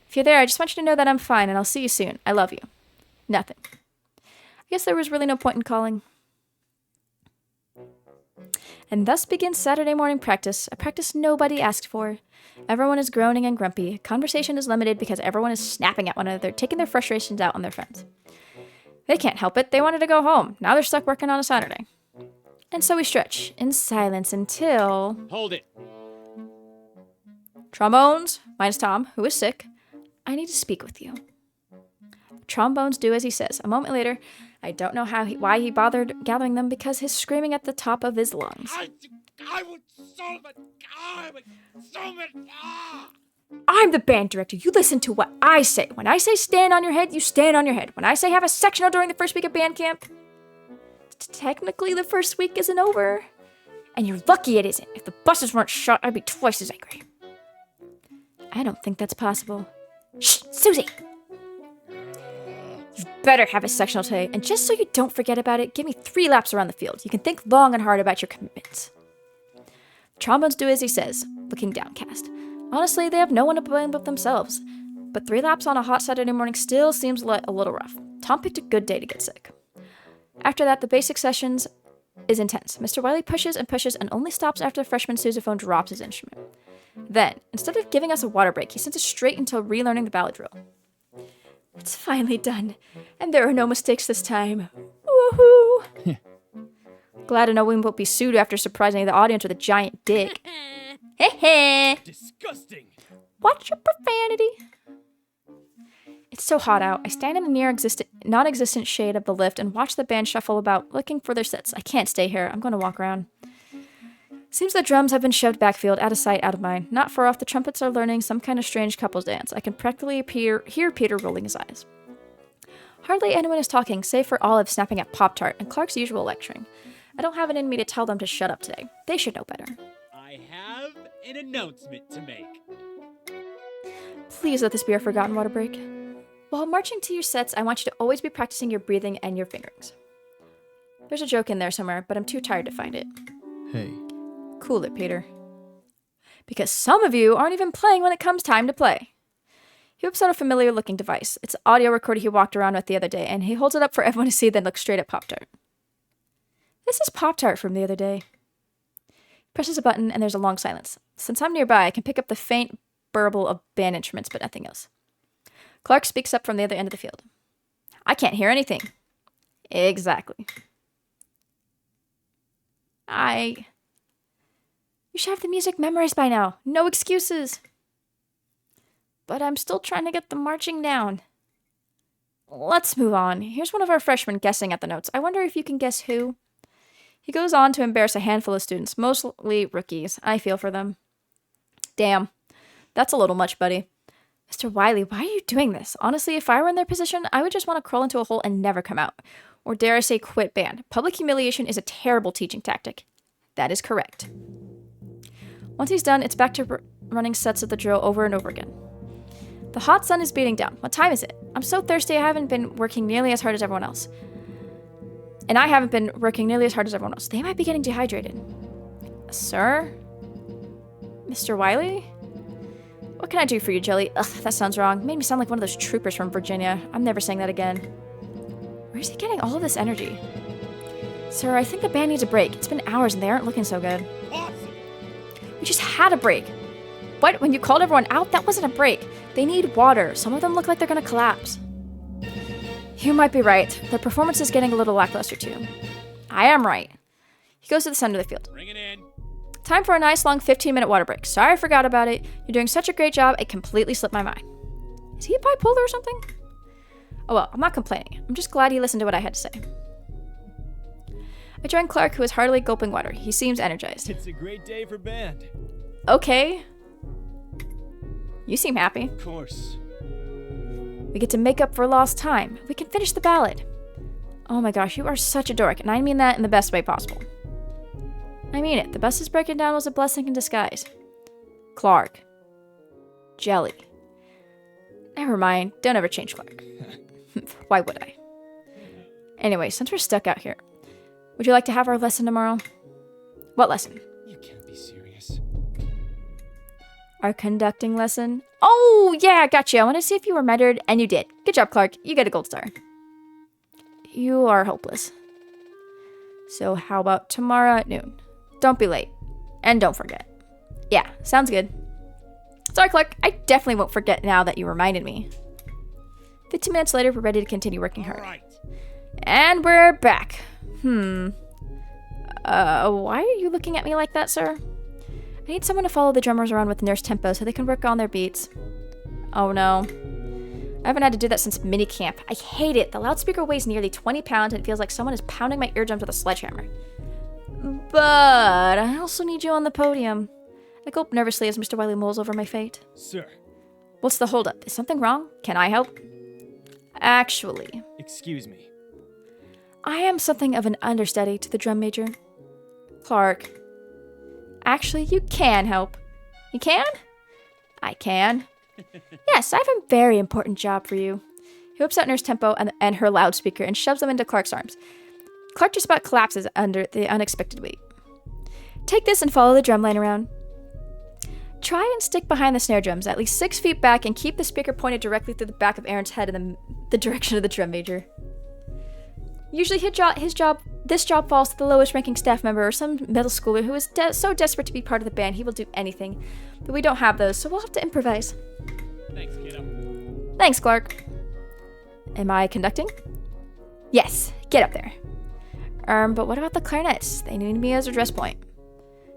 If you're there, I just want you to know that I'm fine, and I'll see you soon. I love you. Nothing. I guess there was really no point in calling. And thus begins Saturday morning practice, a practice nobody asked for. Everyone is groaning and grumpy. Conversation is limited because everyone is snapping at one another, taking their frustrations out on their friends. They can't help it. They wanted to go home. Now they're stuck working on a Saturday. And so we stretch in silence until... Hold it. Trombones, minus Tom, who is sick. I need to speak with you. Trombones do as he says. A moment later, I don't know why he bothered gathering them because he's screaming at the top of his lungs. I would solve it. I would solve it. Ah! I'm the band director. You listen to what I say. When I say stand on your head, you stand on your head. When I say have a sectional during the first week of band camp, technically the first week isn't over. And you're lucky it isn't. If the buses weren't shut, I'd be twice as angry. I don't think that's possible. Shh, Susie! You better have a sectional today, and just so you don't forget about it, give me 3 laps around the field. You can think long and hard about your commitments. Trombones do as he says, looking downcast. Honestly, they have no one to blame but themselves. But 3 laps on a hot Saturday morning still seems a little rough. Tom picked a good day to get sick. After that, the basic sessions is intense. Mr. Wiley pushes and pushes and only stops after the freshman sousaphone drops his instrument. Then, instead of giving us a water break, he sends us straight into relearning the ballad drill. It's finally done, and there are no mistakes this time. Woohoo! Glad to know we won't be sued after surprising the audience with a giant dick. Heh. Disgusting. Watch your profanity. It's so hot out. I stand in the non-existent shade of the lift and watch the band shuffle about, looking for their sets. I can't stay here. I'm going to walk around. Seems the drums have been shoved backfield, out of sight, out of mind. Not far off, the trumpets are learning some kind of strange couples dance. I can practically hear Peter rolling his eyes. Hardly anyone is talking, save for Olive snapping at Pop-Tart and Clark's usual lecturing. I don't have it in me to tell them to shut up today. They should know better. I have an announcement to make. Please let this be our forgotten water break. While marching to your sets, I want you to always be practicing your breathing and your fingerings. There's a joke in there somewhere, but I'm too tired to find it. Hey. Cool it, Peter. Because some of you aren't even playing when it comes time to play. He whips out a familiar-looking device. It's an audio recorder he walked around with the other day, and he holds it up for everyone to see, then looks straight at Pop-Tart. This is Pop-Tart from the other day. He presses a button, and there's a long silence. Since I'm nearby, I can pick up the faint burble of band instruments, but nothing else. Clark speaks up from the other end of the field. I can't hear anything. Exactly. You should have the music memorized by now. No excuses. but I'm still trying to get the marching down. Let's move on. Here's one of our freshmen guessing at the notes. I wonder if you can guess who? He goes on to embarrass a handful of students, mostly rookies. I feel for them. Damn. That's a little much, buddy. Mr. Wiley, why are you doing this? Honestly, if I were in their position, I would just want to crawl into a hole and never come out. Or dare I say quit band. Public humiliation is a terrible teaching tactic. That is correct. Once he's done, it's back to running sets of the drill over and over again. The hot sun is beating down. What time is it? I'm so thirsty I haven't been working nearly as hard as everyone else. And I haven't been working nearly as hard as everyone else. They might be getting dehydrated. Sir? Mr. Wiley? What can I do for you, Jelly? Ugh, that sounds wrong. Made me sound like one of those troopers from Virginia. I'm never saying that again. Where's he getting all of this energy? Sir, I think the band needs a break. It's been hours and they aren't looking so good. Awesome. We just had a break. What? When you called everyone out? That wasn't a break. They need water. Some of them look like they're gonna collapse. You might be right. The performance is getting a little lackluster too. I am right. He goes to the center of the field. Bring it in. Time for a nice long 15-minute water break. Sorry I forgot about it. You're doing such a great job, it completely slipped my mind. Is he bipolar or something? Oh well, I'm not complaining. I'm just glad he listened to what I had to say. I joined Clark, who is heartily gulping water. He seems energized. It's a great day for band. Okay. You seem happy. Of course. We get to make up for lost time. We can finish the ballad. Oh my gosh, you are such a dork, and I mean that in the best way possible. I mean it. The bus is breaking down was a blessing in disguise. Clark. Jelly. Never mind. Don't ever change Clark. Why would I? Anyway, since we're stuck out here, would you like to have our lesson tomorrow? What lesson? You can't be serious. Our conducting lesson? Oh, yeah, gotcha. I wanted to see if you were mentored, and you did. Good job, Clark. You get a gold star. You are hopeless. So how about tomorrow at noon? Don't be late. And don't forget. Yeah, sounds good. Sorry, Clark. I definitely won't forget now that you reminded me. 15 minutes later, we're ready to continue working hard. All right. And we're back. Why are you looking at me like that, sir? I need someone to follow the drummers around with Nurse Tempo so they can work on their beats. Oh no. I haven't had to do that since mini camp. I hate it. The loudspeaker weighs nearly 20 pounds and it feels like someone is pounding my eardrums with a sledgehammer. But I also need you on the podium. I gulp nervously as Mr. Wiley mulls over my fate. Sir. What's the holdup? Is something wrong? Can I help? Actually, Excuse me. I am something of an understudy to the drum major. Clark. Actually, you can help. You can? I can. Yes, I have a very important job for you. He whips out Nurse Tempo and her loudspeaker and shoves them into Clark's arms. Clark just about collapses under the unexpected weight. Take this and follow the drum line around. Try and stick behind the snare drums at least 6 feet back and keep the speaker pointed directly through the back of Aaron's head in the direction of the drum major. Usually this job falls to the lowest ranking staff member or some middle schooler who is so desperate to be part of the band he will do anything. But we don't have those, so we'll have to improvise. Thanks, kiddo. Thanks, Clark. Am I conducting? Yes, get up there. But what about the clarinets? They need me as a dress point.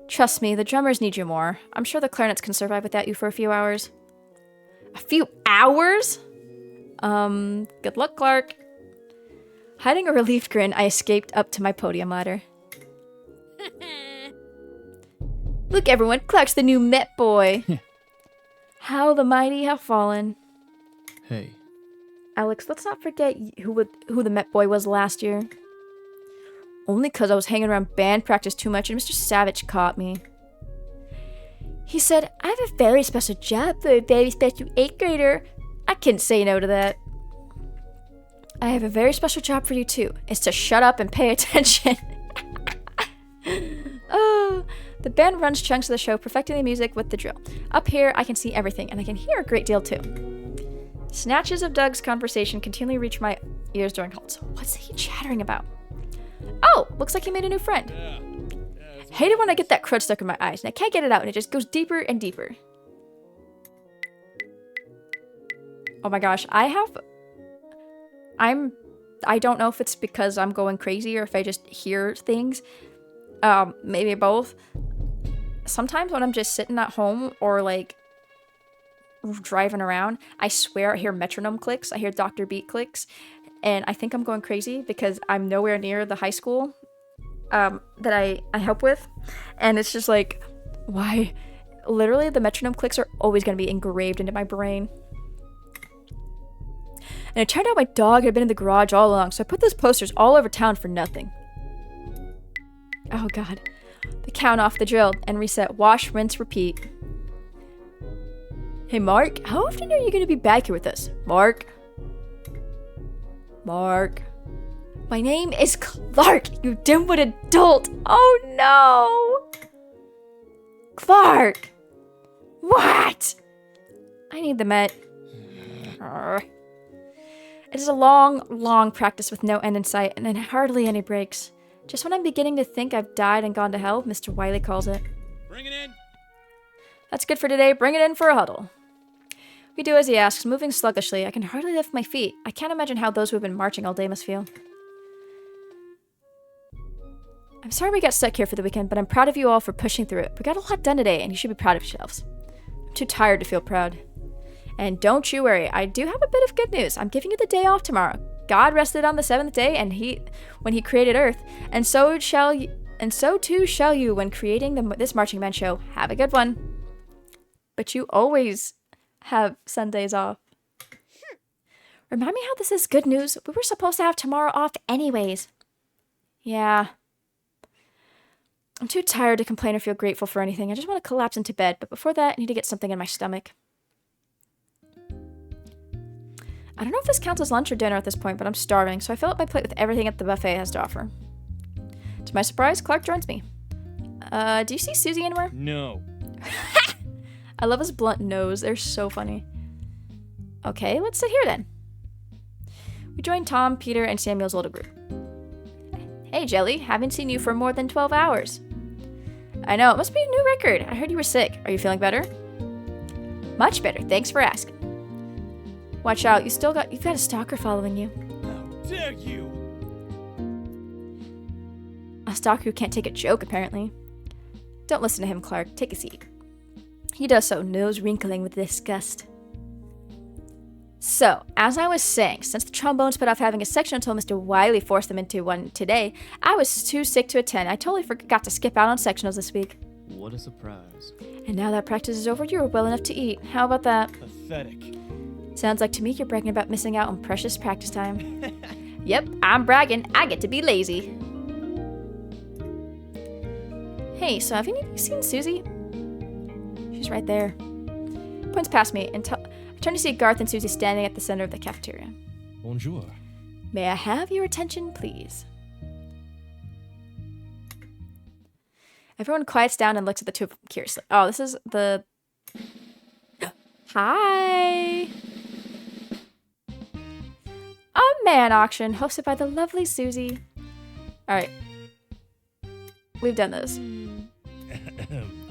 Trust me, the drummers need you more. I'm sure the clarinets can survive without you for a few hours. A few hours? Good luck, Clark. Hiding a relieved grin, I escaped up to my podium ladder. Look, everyone, Clark's the new Met boy. How the mighty have fallen. Hey, Alex, let's not forget who the Met boy was last year. Only because I was hanging around band practice too much and Mr. Savage caught me. He said, I have a very special job for a very special 8th grader. I couldn't say no to that. I have a very special job for you too. It's to shut up and pay attention. Oh, the band runs chunks of the show, perfecting the music with the drill. Up here, I can see everything, and I can hear a great deal too. Snatches of Doug's conversation continually reach my ears during halts. What's he chattering about? Oh, looks like he made a new friend. Hate it when I get that crud stuck in my eyes, and I can't get it out, and it just goes deeper and deeper. Oh my gosh, I don't know if it's because I'm going crazy or if I just hear things. Maybe both. Sometimes when I'm just sitting at home or like driving around, I swear I hear metronome clicks, I hear Dr. Beat clicks, and I think I'm going crazy because I'm nowhere near the high school that I help with, and it's just like, why? Literally, the metronome clicks are always going to be engraved into my brain. And it turned out my dog had been in the garage all along, so I put those posters all over town for nothing. Oh god. The count off the drill and reset. Wash, rinse, repeat. Hey Mark, how often are you going to be back here with us? Mark? Mark? My name is Clark, you dimwit adult! Oh no! Clark! What? I need the Met. It is a long, long practice with no end in sight, and then hardly any breaks. Just when I'm beginning to think I've died and gone to hell, Mr. Wiley calls it. Bring it in. That's good for today. Bring it in for a huddle. We do as he asks, moving sluggishly. I can hardly lift my feet. I can't imagine how those who have been marching all day must feel. I'm sorry we got stuck here for the weekend, but I'm proud of you all for pushing through it. We got a lot done today, and you should be proud of yourselves. I'm too tired to feel proud. And don't you worry, I do have a bit of good news. I'm giving you the day off tomorrow. God rested on the 7th day, and when he created Earth, and so too shall you when creating this marching band show. Have a good one. But you always have Sundays off. Remind me how this is good news. We were supposed to have tomorrow off anyways. Yeah. I'm too tired to complain or feel grateful for anything. I just want to collapse into bed, but before that, I need to get something in my stomach. I don't know if this counts as lunch or dinner at this point, but I'm starving, so I fill up my plate with everything that the buffet has to offer. To my surprise, Clark joins me. Do you see Susie anywhere? No. I love his blunt nose. They're so funny. Okay, let's sit here then. We join Tom, Peter, and Samuel's little group. Hey, Jelly. Haven't seen you for more than 12 hours. I know, it must be a new record. I heard you were sick. Are you feeling better? Much better. Thanks for asking. Watch out, you've got a stalker following you. How dare you! A stalker who can't take a joke, apparently. Don't listen to him, Clark. Take a seat. He does so, nose wrinkling with disgust. So, as I was saying, since the trombones put off having a section until Mr. Wiley forced them into one today, I was too sick to attend. I totally forgot to skip out on sectionals this week. What a surprise. And now that practice is over, you're well enough to eat. How about that? Pathetic. Sounds like to me you're bragging about missing out on precious practice time. Yep, I'm bragging. I get to be lazy. Hey, so have you seen Susie? She's right there. Points past me and I turn to see Garth and Susie standing at the center of the cafeteria. Bonjour. May I have your attention, please? Everyone quiets down and looks at the two of them curiously. Oh, this is the... Hi! A man auction hosted by the lovely Susie. Alright. We've done this.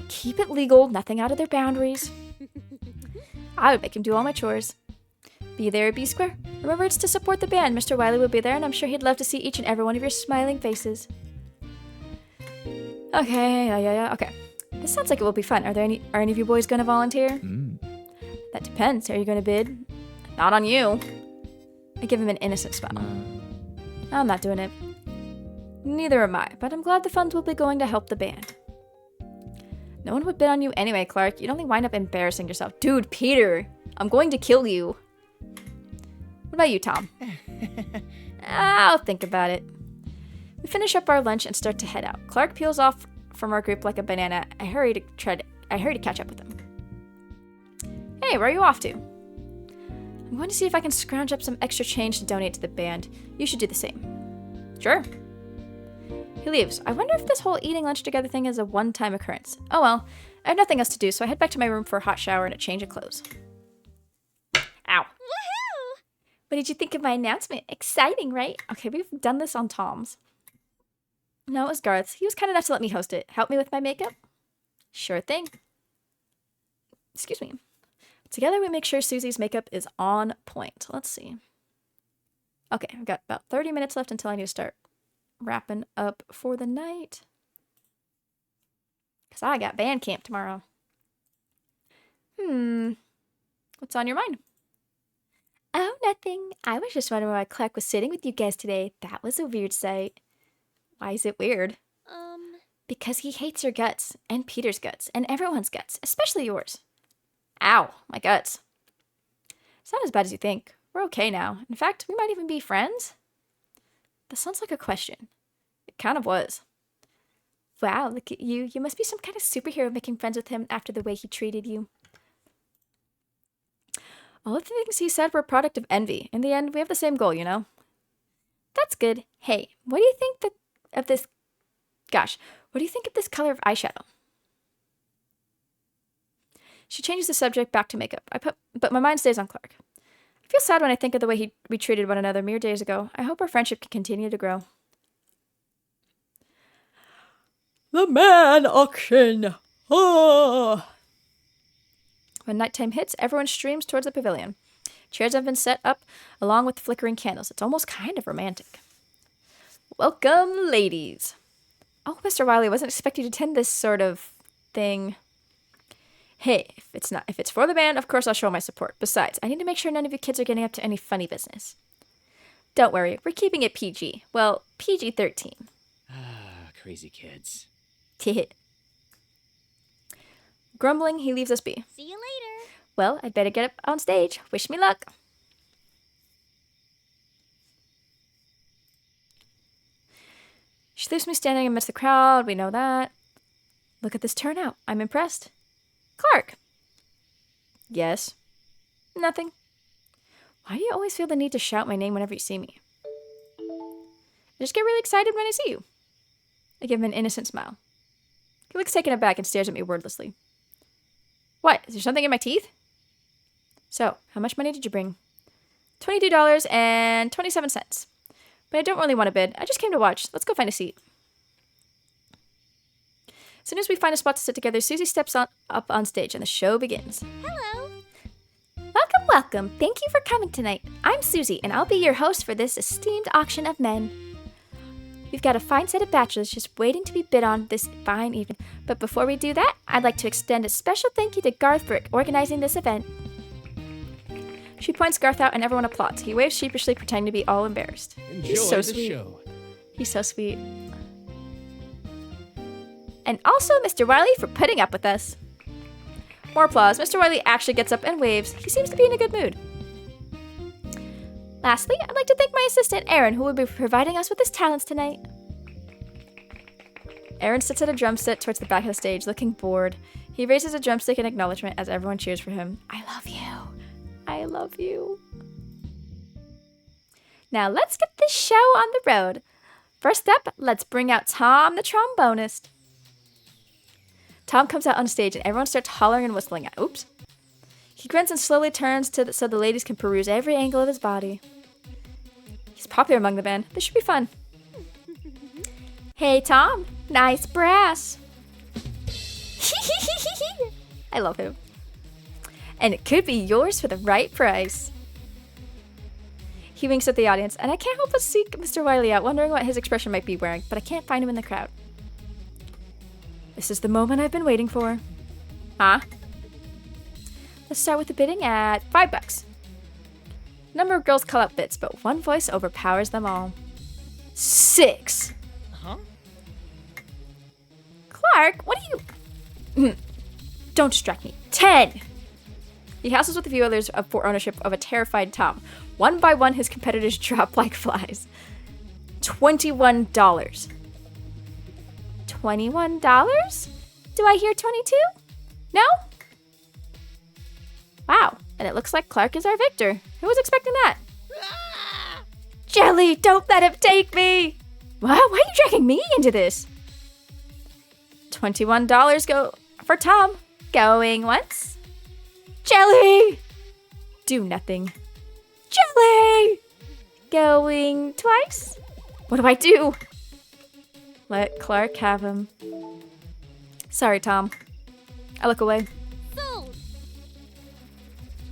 Keep it legal, nothing out of their boundaries. I would make him do all my chores. Be there or be square. Remember, it's to support the band. Mr. Wiley will be there, and I'm sure he'd love to see each and every one of your smiling faces. Okay, yeah. Okay. This sounds like it will be fun. Are any of you boys going to volunteer? That depends. Are you going to bid? Not on you. I give him an innocent smile. I'm not doing it. Neither am I, but I'm glad the funds will be going to help the band. No one would bid on you anyway, Clark. You'd only wind up embarrassing yourself. Dude, Peter! I'm going to kill you. What about you, Tom? I'll think about it. We finish up our lunch and start to head out. Clark peels off from our group like a banana. I hurry to catch up with him. Hey, where are you off to? I'm going to see if I can scrounge up some extra change to donate to the band. You should do the same. Sure. He leaves. I wonder if this whole eating lunch together thing is a one-time occurrence. Oh well, I have nothing else to do, so I head back to my room for a hot shower and a change of clothes. Ow. Woohoo! What did you think of my announcement? Exciting, right? Okay, we've done this on Tom's. No, it was Garth's. He was kind enough to let me host it. Help me with my makeup? Sure thing. Excuse me. Together we make sure Susie's makeup is on point. Let's see. Okay, I've got about 30 minutes left until I need to start wrapping up for the night. Because I got band camp tomorrow. What's on your mind? Oh, nothing. I was just wondering why Clark was sitting with you guys today. That was a weird sight. Why is it weird? Because he hates your guts, and Peter's guts, and everyone's guts, especially yours. Ow, my guts. It's not as bad as you think. We're okay now. In fact, we might even be friends. That sounds like a question. It kind of was. Wow, look at you. You must be some kind of superhero making friends with him after the way he treated you. All of the things he said were a product of envy. In the end, we have the same goal, you know? That's good. Hey, what do you think of this... Gosh, what do you think of this color of eyeshadow? She changes the subject back to makeup. But my mind stays on Clark. I feel sad when I think of the way we treated one another mere days ago. I hope our friendship can continue to grow. The man auction! Oh! When nighttime hits, everyone streams towards the pavilion. Chairs have been set up along with flickering candles. It's almost kind of romantic. Welcome, ladies. Oh, Mr. Wiley, I wasn't expecting you to attend this sort of thing. Hey, if it's for the band, of course I'll show my support. Besides, I need to make sure none of you kids are getting up to any funny business. Don't worry, we're keeping it PG. Well, PG-13. Crazy kids. Grumbling, he leaves us be. See you later. Well, I'd better get up on stage. Wish me luck. She leaves me standing amidst the crowd. We know that. Look at this turnout. I'm impressed. Clark. Yes. Nothing. Why do you always feel the need to shout my name whenever you see me? I just get really excited when I see you. I give him an innocent smile. He looks taken aback and stares at me wordlessly. What? Is there something in my teeth? So, how much money did you bring? $22.27. But I don't really want to bid. I just came to watch. Let's go find a seat. As soon as we find a spot to sit together, Susie steps up on stage and the show begins. Hello. Welcome, welcome. Thank you for coming tonight. I'm Susie, and I'll be your host for this esteemed auction of men. We've got a fine set of bachelors just waiting to be bid on this fine evening. But before we do that, I'd like to extend a special thank you to Garth for organizing this event. She points Garth out and everyone applauds. He waves sheepishly, pretending to be all embarrassed. Enjoy He's so the sweet. show. He's so sweet. And also Mr. Wiley for putting up with us. More applause. Mr. Wiley actually gets up and waves. He seems to be in a good mood. Lastly, I'd like to thank my assistant, Aaron, who will be providing us with his talents tonight. Aaron sits at a drum set towards the back of the stage, looking bored. He raises a drumstick in acknowledgement as everyone cheers for him. I love you. I love you. Now let's get this show on the road. First up, let's bring out Tom the trombonist. Tom comes out on stage and everyone starts hollering and whistling at. Oops. He grins and slowly turns so the ladies can peruse every angle of his body. He's popular among the band. This should be fun. Hey, Tom. Nice brass. I love him. And it could be yours for the right price. He winks at the audience, and I can't help but seek Mr. Wiley out, wondering what his expression might be wearing, but I can't find him in the crowd. This is the moment I've been waiting for. Huh? Let's start with the bidding at $5. A number of girls call out bids, but one voice overpowers them all. $6. Huh? Clark, what are you... Don't distract me. 10. He hassles with a few others for ownership of a terrified Tom. One by one, his competitors drop like flies. $21. $21? Do I hear 22? No? Wow, and it looks like Clark is our victor. Who was expecting that? Jelly, don't let him take me! Why are you dragging me into this? $21 go for Tom. Going once. Jelly! Do nothing. Jelly! Going twice. What do I do? Let Clark have him. Sorry, Tom. I look away. Sold.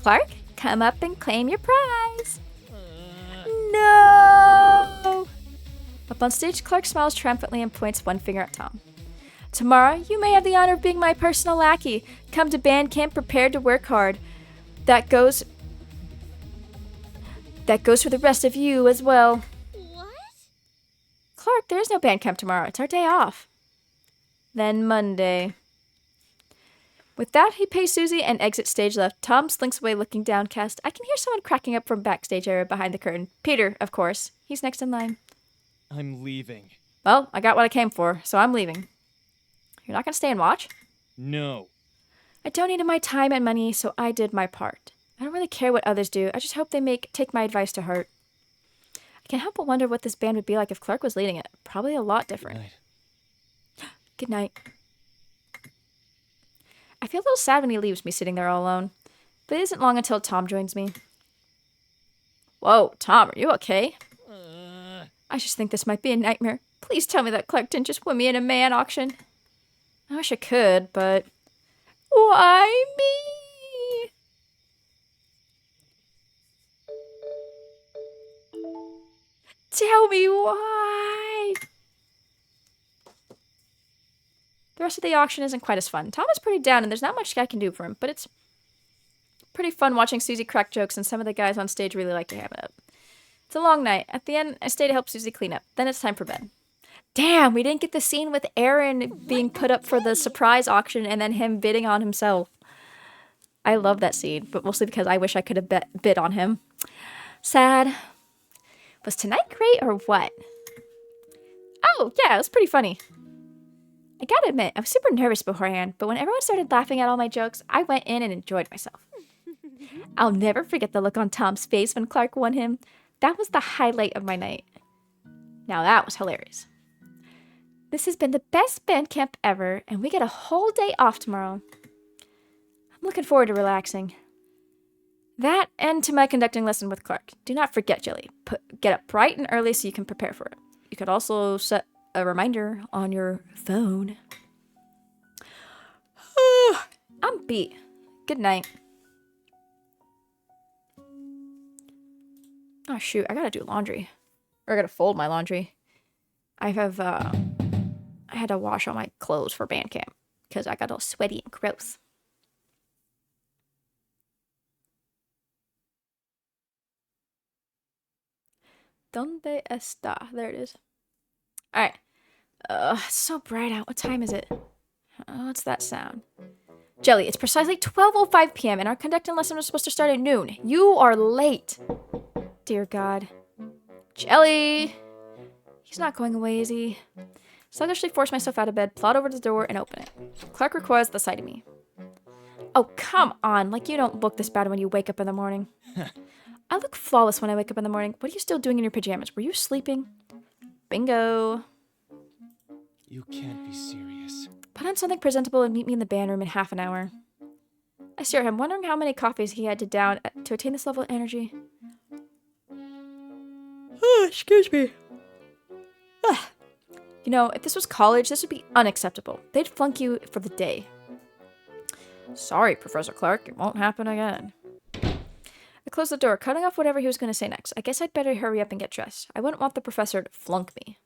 Clark, come up and claim your prize. No! Up on stage, Clark smiles triumphantly and points one finger at Tom. Tomorrow, you may have the honor of being my personal lackey. Come to band camp prepared to work hard. That goes for the rest of you as well. What? Clark, there is no band camp tomorrow. It's our day off. Then Monday. With that, he pays Susie and exits stage left. Tom slinks away looking downcast. I can hear someone cracking up from backstage area behind the curtain. Peter, of course. He's next in line. I'm leaving. Well, I got what I came for, so I'm leaving. You're not going to stay and watch? No. I donated my time and money, so I did my part. I don't really care what others do. I just hope they take my advice to heart. I can't help but wonder what this band would be like if Clark was leading it. Probably a lot different. Good night. I feel a little sad when he leaves me sitting there all alone. But it isn't long until Tom joins me. Whoa, Tom, are you okay? I just think this might be a nightmare. Please tell me that Clark didn't just win me in a man auction. I wish I could, but... Why me? Tell me why. The rest of the auction isn't quite as fun. Tom is pretty down and there's not much I can do for him, but it's pretty fun watching Susie crack jokes and some of the guys on stage really like to have it up. It's a long night. At the end, I stay to help Susie clean up. Then it's time for bed. Damn, we didn't get the scene with Aaron being put up for the surprise auction and then him bidding on himself. I love that scene, but mostly because I wish I could have bid on him. Sad. Was tonight great or what? Oh, yeah, it was pretty funny. I gotta admit, I was super nervous beforehand, but when everyone started laughing at all my jokes, I went in and enjoyed myself. I'll never forget the look on Tom's face when Clark won him. That was the highlight of my night. Now that was hilarious. This has been the best band camp ever, and we get a whole day off tomorrow. I'm looking forward to relaxing. That and to my conducting lesson with Clark. Do not forget, Jelly. Get up bright and early so you can prepare for it. You could also set a reminder on your phone. I'm beat. Good night. Oh shoot, I gotta do laundry. Or I gotta fold my laundry. I had to wash all my clothes for band camp because I got all sweaty and gross. ¿Dónde está? There it is. Alright. It's so bright out. What time is it? Oh, what's that sound? Jelly, it's precisely 12:05 p.m. and our conducting lesson was supposed to start at noon. You are late. Dear God. Jelly! He's not going away, is he? Sluggishly force myself out of bed, plod over to the door, and open it. Clark recoils at the sight of me. Oh, come on. Like you don't look this bad when you wake up in the morning. I look flawless when I wake up in the morning. What are you still doing in your pajamas? Were you sleeping? Bingo. You can't be serious. Put on something presentable and meet me in the band room in half an hour. I stare at him, wondering how many coffees he had to down to attain this level of energy. Oh, excuse me. You know, if this was college, this would be unacceptable. They'd flunk you for the day. Sorry, Professor Clark. It won't happen again. I closed the door, cutting off whatever he was going to say next. I guess I'd better hurry up and get dressed. I wouldn't want the professor to flunk me.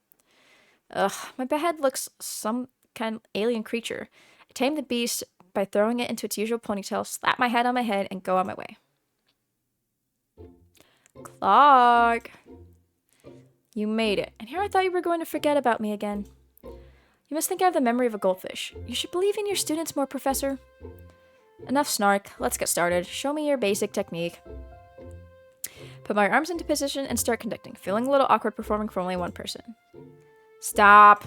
Ugh, my head looks some kind of alien creature. I tame the beast by throwing it into its usual ponytail, slap my head on my head, and go on my way. Clark! You made it. And here I thought you were going to forget about me again. You must think I have the memory of a goldfish. You should believe in your students more, Professor. Enough snark. Let's get started. Show me your basic technique. Put my arms into position and start conducting, feeling a little awkward performing for only one person. Stop.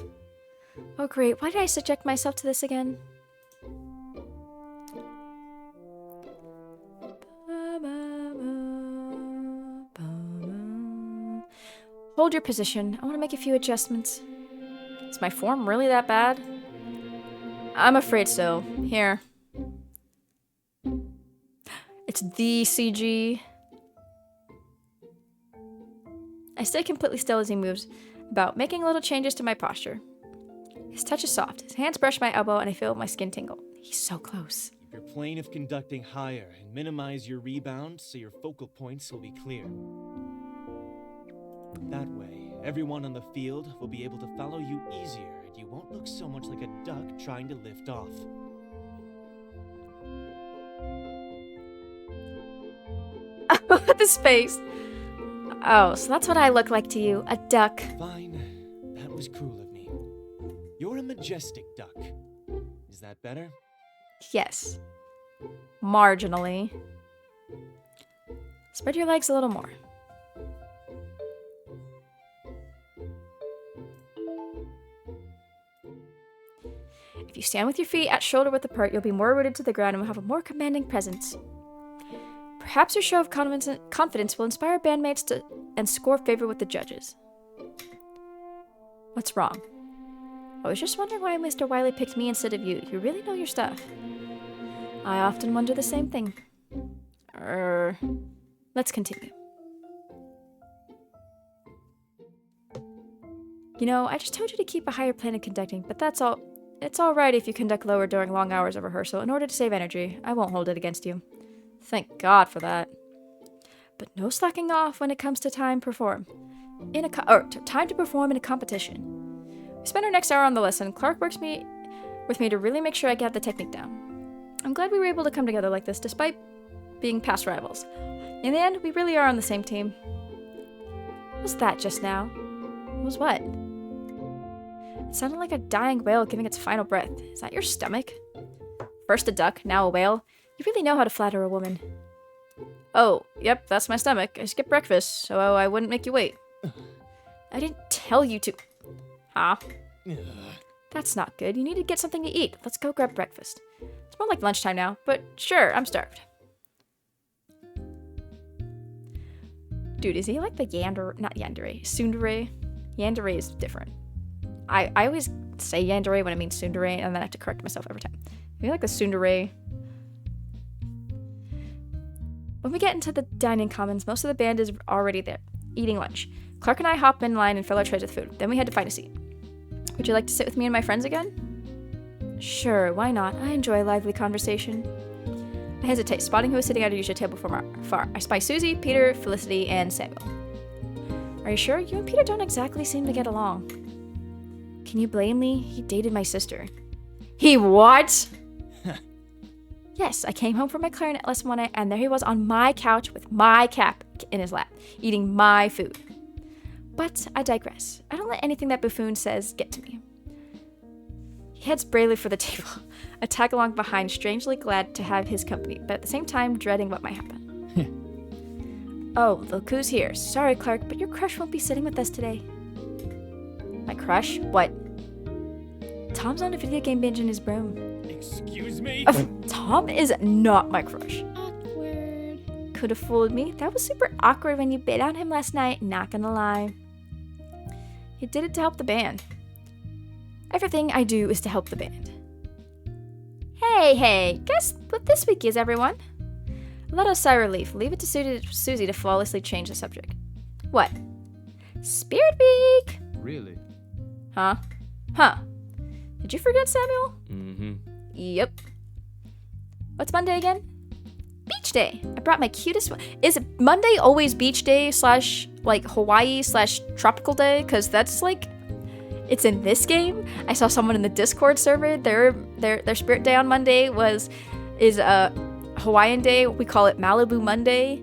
Oh great, why did I subject myself to this again? Hold your position. I want to make a few adjustments. Is my form really that bad? I'm afraid so. Here. It's the CG. I stay completely still as he moves about, making little changes to my posture. His touch is soft. His hands brush my elbow and I feel my skin tingle. He's so close. Keep your plane of conducting higher and minimize your rebound so your focal points will be clear. That way, everyone on the field will be able to follow you easier and you won't look so much like a duck trying to lift off. Look at this face. Oh, so that's what I look like to you. A duck. Fine. That was cruel of me. You're a majestic duck. Is that better? Yes. Marginally. Spread your legs a little more. If you stand with your feet at shoulder width apart, you'll be more rooted to the ground and will have a more commanding presence. Perhaps your show of confidence will inspire bandmates and score favor with the judges. What's wrong? I was just wondering why Mr. Wiley picked me instead of you. You really know your stuff. I often wonder the same thing. Let's continue. You know, I just told you to keep a higher plane of conducting, but that's all. It's all right if you conduct lower during long hours of rehearsal in order to save energy. I won't hold it against you. Thank God for that. But no slacking off when it comes to time to perform in a competition. We spend our next hour on the lesson. Clark works with me to really make sure I get the technique down. I'm glad we were able to come together like this, despite being past rivals. In the end, we really are on the same team. What was that just now? It was what? It sounded like a dying whale giving its final breath. Is that your stomach? First a duck, now a whale. You really know how to flatter a woman. Oh, yep, that's my stomach. I skipped breakfast, so I wouldn't make you wait. I didn't tell you to. Huh? That's not good. You need to get something to eat. Let's go grab breakfast. It's more like lunchtime now, but sure, I'm starved. Dude, is he like the not yandere, tsundere? Yandere is different. I always say yandere when I mean tsundere, and then I have to correct myself every time. Is he like the tsundere? When we get into the dining commons, most of the band is already there, eating lunch. Clark and I hop in line and fill our trays with food. Then we head to find a seat. Would you like to sit with me and my friends again? Sure, why not? I enjoy a lively conversation. I hesitate, spotting who is sitting at our usual table from far. I spy Susie, Peter, Felicity, and Samuel. Are you sure? You and Peter don't exactly seem to get along. Can you blame me? He dated my sister. He what? Yes, I came home from my clarinet lesson one night, and there he was on my couch with my cap in his lap, eating my food. But I digress. I don't let anything that buffoon says get to me. He heads bravely for the table. I tag along behind, strangely glad to have his company, but at the same time dreading what might happen. Oh, look who's here. Sorry, Clark, but your crush won't be sitting with us today. My crush? What? Tom's on a video game binge in his room. Excuse me? Tom is not my crush. Awkward. Could have fooled me. That was super awkward when you bit on him last night, not gonna lie. He did it to help the band. Everything I do is to help the band. Hey, guess what this week is, everyone? Let us sigh relief. Leave it to Susie to flawlessly change the subject. What? Spirit Week! Really? Huh? Did you forget, Samuel? Mm-hmm. Yep. What's Monday again? Beach Day. I brought my cutest one. Is Monday always beach day / like Hawaii / tropical day? Because that's like, it's in this game. I saw someone in the Discord server. Their spirit day on Monday is a Hawaiian day. We call it Malibu Monday.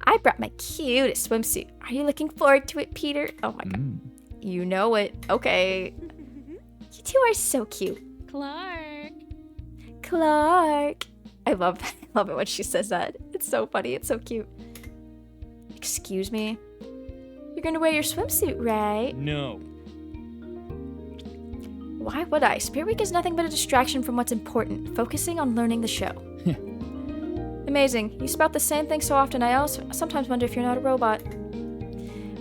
I brought my cutest swimsuit. Are you looking forward to it, Peter? Oh my god. You know it. Okay. You two are so cute. Clark. I love that. I love it when she says that. It's so funny. It's so cute. Excuse me? You're gonna wear your swimsuit, right? No. Why would I? Spirit Week is nothing but a distraction from what's important, focusing on learning the show. Amazing. You spout the same thing so often, I sometimes wonder if you're not a robot.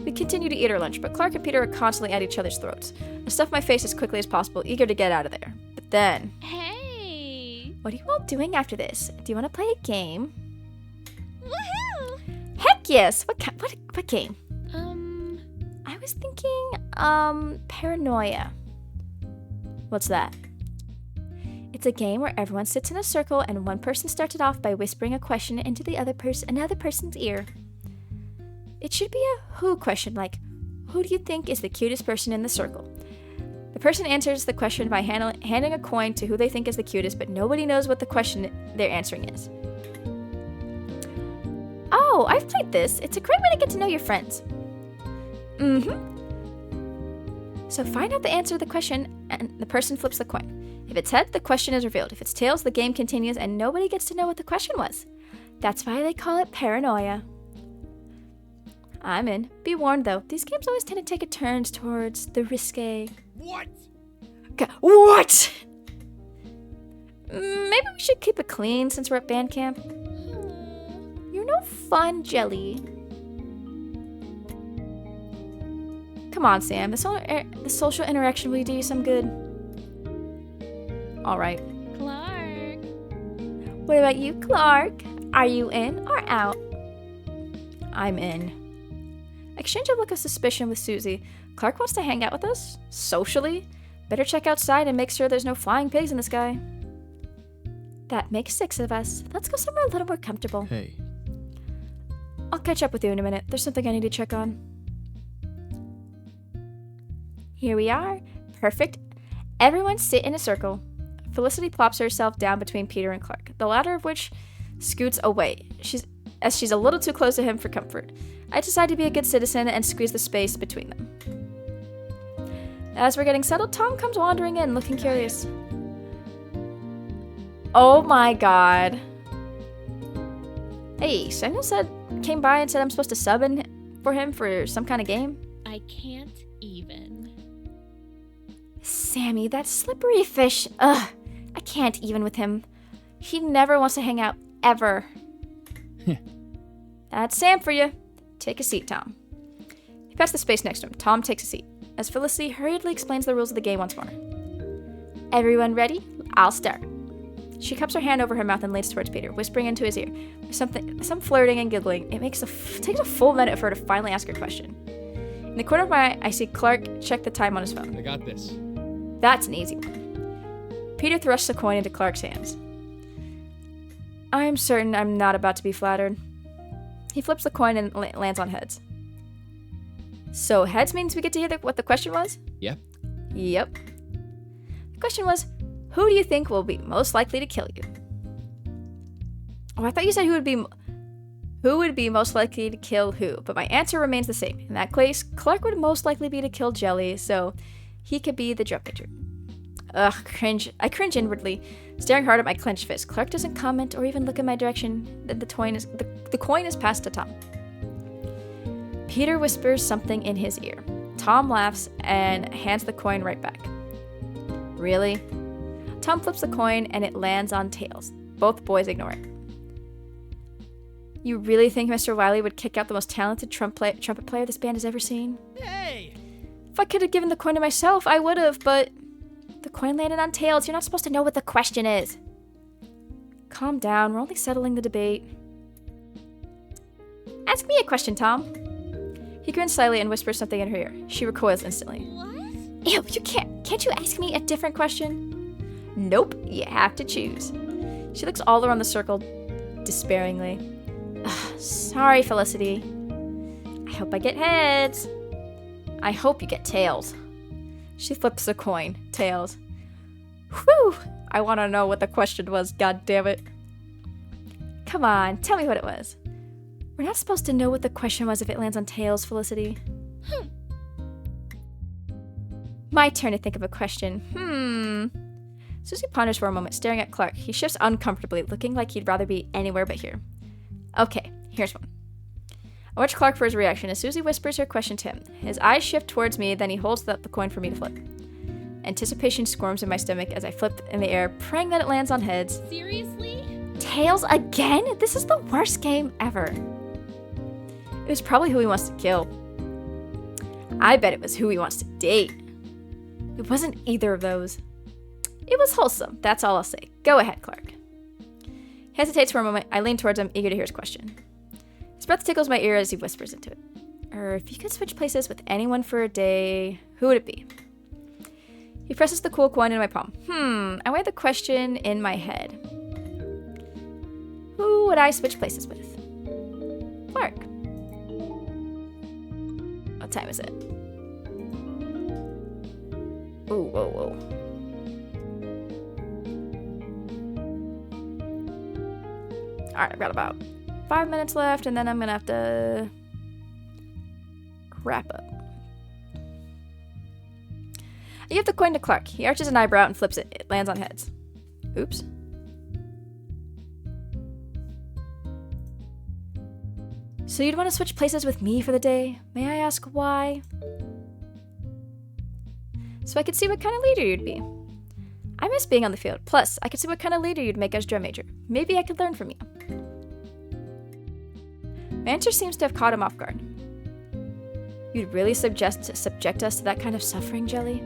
We continue to eat our lunch, but Clark and Peter are constantly at each other's throats. I stuff my face as quickly as possible, eager to get out of there. But then... Hey! What are you all doing after this? Do you want to play a game? Woohoo! Heck yes! What game? I was thinking, Paranoia. What's that? It's a game where everyone sits in a circle and one person starts it off by whispering a question into another person's ear. It should be a who question, like, who do you think is the cutest person in the circle? The person answers the question by handing a coin to who they think is the cutest, but nobody knows what the question they're answering is. Oh, I've played this. It's a great way to get to know your friends. So find out the answer to the question, and the person flips the coin. If it's head, the question is revealed. If it's tails, the game continues, and nobody gets to know what the question was. That's why they call it paranoia. I'm in. Be warned, though. These games always tend to take a turn towards the risque. What? What? Maybe we should keep it clean since we're at band camp. You're no fun, Jelly. Come on, Sam. The social interaction will do you some good. All right. Clark. What about you, Clark? Are you in or out? I'm in. Exchange a look of suspicion with Susie. Clark wants to hang out with us? Socially? Better check outside and make sure there's no flying pigs in the sky. That makes 6 of us. Let's go somewhere a little more comfortable. Hey. I'll catch up with you in a minute. There's something I need to check on. Here we are. Perfect. Everyone sit in a circle. Felicity plops herself down between Peter and Clark, the latter of which scoots away, she's a little too close to him for comfort. I decide to be a good citizen and squeeze the space between them. As we're getting settled, Tom comes wandering in, looking curious. Oh my god. Hey, Samuel came by and said I'm supposed to sub in for him for some kind of game. I can't even. Sammy, that slippery fish. Ugh, I can't even with him. He never wants to hang out, ever. That's Sam for you. Take a seat, Tom. He passed the space next to him. Tom takes a seat, as Felicity hurriedly explains the rules of the game once more. Everyone ready? I'll start. She cups her hand over her mouth and leans towards Peter, whispering into his ear. Some flirting and giggling. It takes a full minute for her to finally ask her question. In the corner of my eye, I see Clark check the time on his phone. I got this. That's an easy one. Peter thrusts a coin into Clark's hands. I'm certain I'm not about to be flattered. He flips the coin and lands on heads. So heads means we get to hear what the question was? Yep. Yep. The question was, who do you think will be most likely to kill you? Oh, I thought you said who would be most likely to kill who, but my answer remains the same. In that case, Clark would most likely be to kill Jelly, so he could be the drum major. Ugh, cringe. I cringe inwardly, staring hard at my clenched fist. Clark doesn't comment or even look in my direction. The coin is passed to Tom. Peter whispers something in his ear. Tom laughs and hands the coin right back. Really? Tom flips the coin and it lands on tails. Both boys ignore it. You really think Mr. Wiley would kick out the most talented trumpet player this band has ever seen? Hey! If I could have given the coin to myself, I would have, but the coin landed on tails. You're not supposed to know what the question is. Calm down. We're only settling the debate. Ask me a question, Tom. He grins slyly and whispers something in her ear. She recoils instantly. What? Ew, you can't. Can't you ask me a different question? Nope, you have to choose. She looks all around the circle despairingly. Ugh, sorry, Felicity. I hope I get heads. I hope you get tails. She flips a coin. Tails. Whew! I want to know what the question was, god damn it. Come on, tell me what it was. We're not supposed to know what the question was if it lands on tails, Felicity. My turn to think of a question. Susie ponders for a moment, staring at Clark. He shifts uncomfortably, looking like he'd rather be anywhere but here. Okay, here's one. I watch Clark for his reaction as Susie whispers her question to him. His eyes shift towards me, then he holds up the coin for me to flip. Anticipation squirms in my stomach as I flip in the air, praying that it lands on heads. Seriously? Tails again? This is the worst game ever. It was probably who he wants to kill. I bet it was who he wants to date. It wasn't either of those. It was wholesome, that's all I'll say. Go ahead, Clark. He hesitates for a moment. I lean towards him, eager to hear his question. His breath tickles my ear as he whispers into it. If you could switch places with anyone for a day, who would it be? He presses the cool coin in my palm. I weigh the question in my head. Who would I switch places with? Clark. What time is it? Ooh, whoa, whoa. Alright, I've got about 5 minutes left, and then I'm gonna have to wrap up. I give the coin to Clark. He arches an eyebrow and flips it. It lands on heads. Oops. So you'd want to switch places with me for the day? May I ask why? So I could see what kind of leader you'd be. I miss being on the field. Plus, I could see what kind of leader you'd make as drum major. Maybe I could learn from you. My answer seems to have caught him off guard. You'd really subject us to that kind of suffering, Jelly?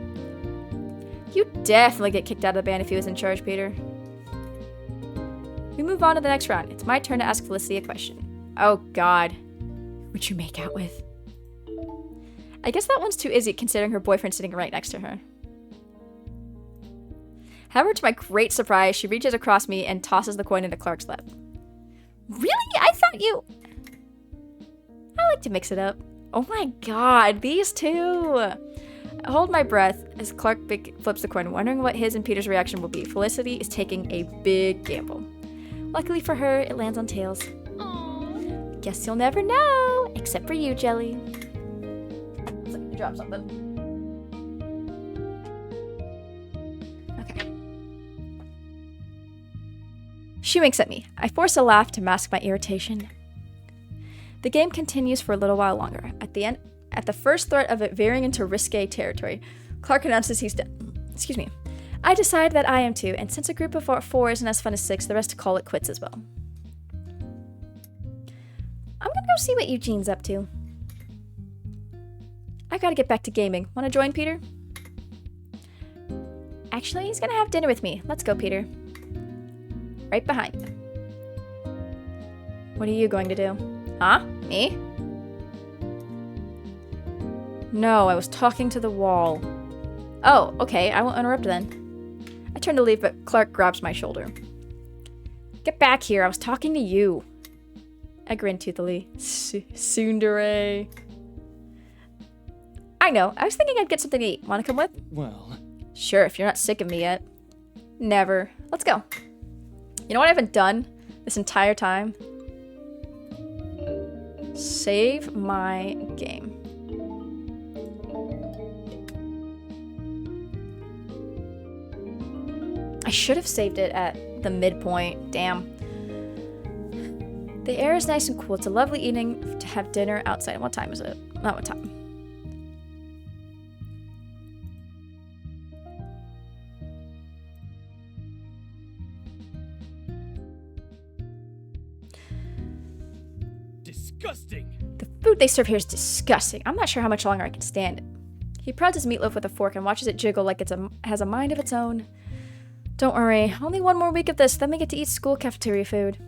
You'd definitely get kicked out of the band if he was in charge, Peter. We move on to the next round. It's my turn to ask Felicity a question. Oh god. Who'd you make out with? I guess that one's too easy considering her boyfriend's sitting right next to her. However, to my great surprise, she reaches across me and tosses the coin into Clark's lap. Really? I thought you... I like to mix it up. Oh my god, these two! I hold my breath as Clark flips the coin, wondering what his and Peter's reaction will be. Felicity is taking a big gamble. Luckily for her, it lands on tails. Aww. Guess you'll never know, except for you, Jelly. Looks like you dropped something. Okay. She winks at me. I force a laugh to mask my irritation. The game continues for a little while longer. At the first threat of it veering into risque territory, Clark announces he's done. Excuse me. I decide that I am too, and since a group of 4 isn't as fun as 6, the rest call it quits as well. I'm gonna go see what Eugene's up to. I gotta get back to gaming. Wanna join, Peter? Actually, he's gonna have dinner with me. Let's go, Peter. Right behind you. What are you going to do? Huh? Me? No, I was talking to the wall. Oh, okay, I won't interrupt then. I turn to leave, but Clark grabs my shoulder. Get back here, I was talking to you. I grin toothily. Tsundere. I know, I was thinking I'd get something to eat. Wanna come with? Well, Sure, if you're not sick of me yet. Never. Let's go. You know what I haven't done this entire time? Save my game. I should have saved it at the midpoint. Damn. The air is nice and cool. It's a lovely evening to have dinner outside. What time is it? Not what time. disgusting. The food they serve here is disgusting. I'm not sure how much longer I can stand it. He prods his meatloaf with a fork and watches it jiggle like it has a mind of its own. Don't worry, only one more week of this, then we get to eat school cafeteria food.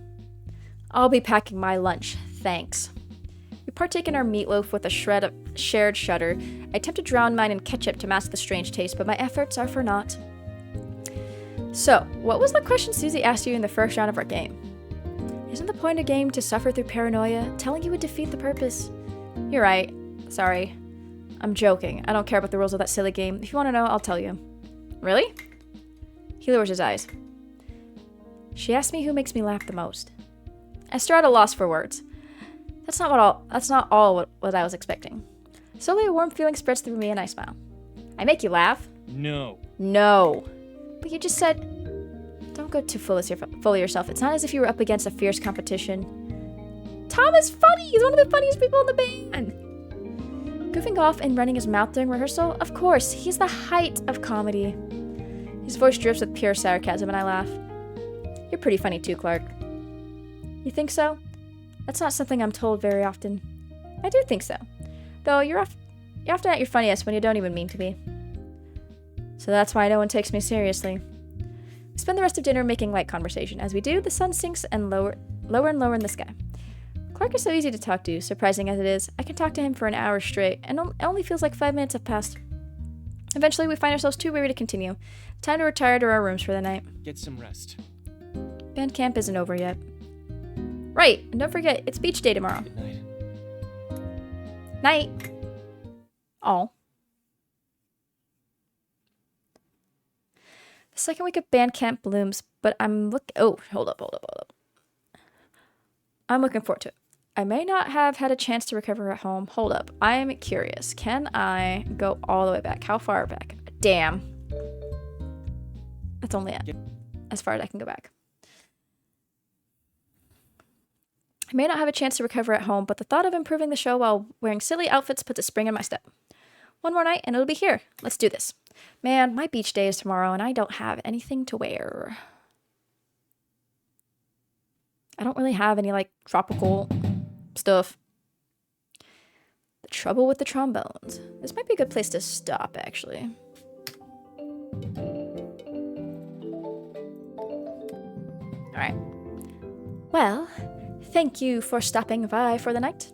I'll be packing my lunch, thanks. We partake in our meatloaf with a shared shudder. I attempt to drown mine in ketchup to mask the strange taste, but my efforts are for naught. So, what was the question Susie asked you in the first round of our game? Isn't the point of game to suffer through paranoia? Telling you would defeat the purpose. You're right. Sorry. I'm joking. I don't care about the rules of that silly game. If you want to know, I'll tell you. Really? He lowers his eyes. She asked me who makes me laugh the most. I stare at a loss for words. That's not all what I was expecting. Slowly a warm feeling spreads through me and I smile. I make you laugh? No. No. But you just said... Don't go too full of yourself. It's not as if you were up against a fierce competition. Tom is funny! He's one of the funniest people in the band! Goofing off and running his mouth during rehearsal? Of course, he's the height of comedy. His voice drips with pure sarcasm and I laugh. You're pretty funny too, Clark. You think so? That's not something I'm told very often. I do think so. Though you're often at your funniest when you don't even mean to be. So that's why no one takes me seriously. We spend the rest of dinner making light conversation. As we do, the sun sinks and lower and lower in the sky. Clark is so easy to talk to, surprising as it is. I can talk to him for an hour straight, and it only feels like 5 minutes have passed. Eventually, we find ourselves too weary to continue. Time to retire to our rooms for the night. Get some rest. Band camp isn't over yet. Right, and don't forget, it's beach day tomorrow. Good night. Night. All. The second week of band camp blooms, but I'm hold up. I'm looking forward to it. I may not have had a chance to recover at home. Hold up. I'm curious. Can I go all the way back? How far back? Damn. That's only as far as I can go back. I may not have a chance to recover at home, but the thought of improving the show while wearing silly outfits puts a spring in my step. One more night and it'll be here. Let's do this. Man, my beach day is tomorrow and I don't have anything to wear. I don't really have any, like, tropical stuff. The trouble with the trombones. This might be a good place to stop, actually. Alright. Well, thank you for stopping by for the night.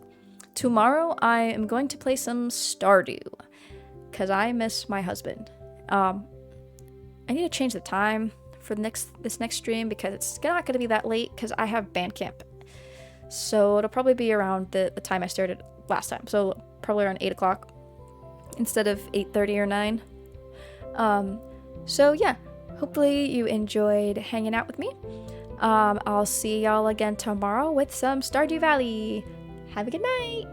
Tomorrow I am going to play some Stardew. Because I miss my husband. I need to change the time for this next stream because it's not going to be that late because I have band camp. So it'll probably be around the time I started last time. So probably around 8 o'clock instead of 8:30 or 9. So yeah, hopefully you enjoyed hanging out with me. I'll see y'all again tomorrow with some Stardew Valley. Have a good night.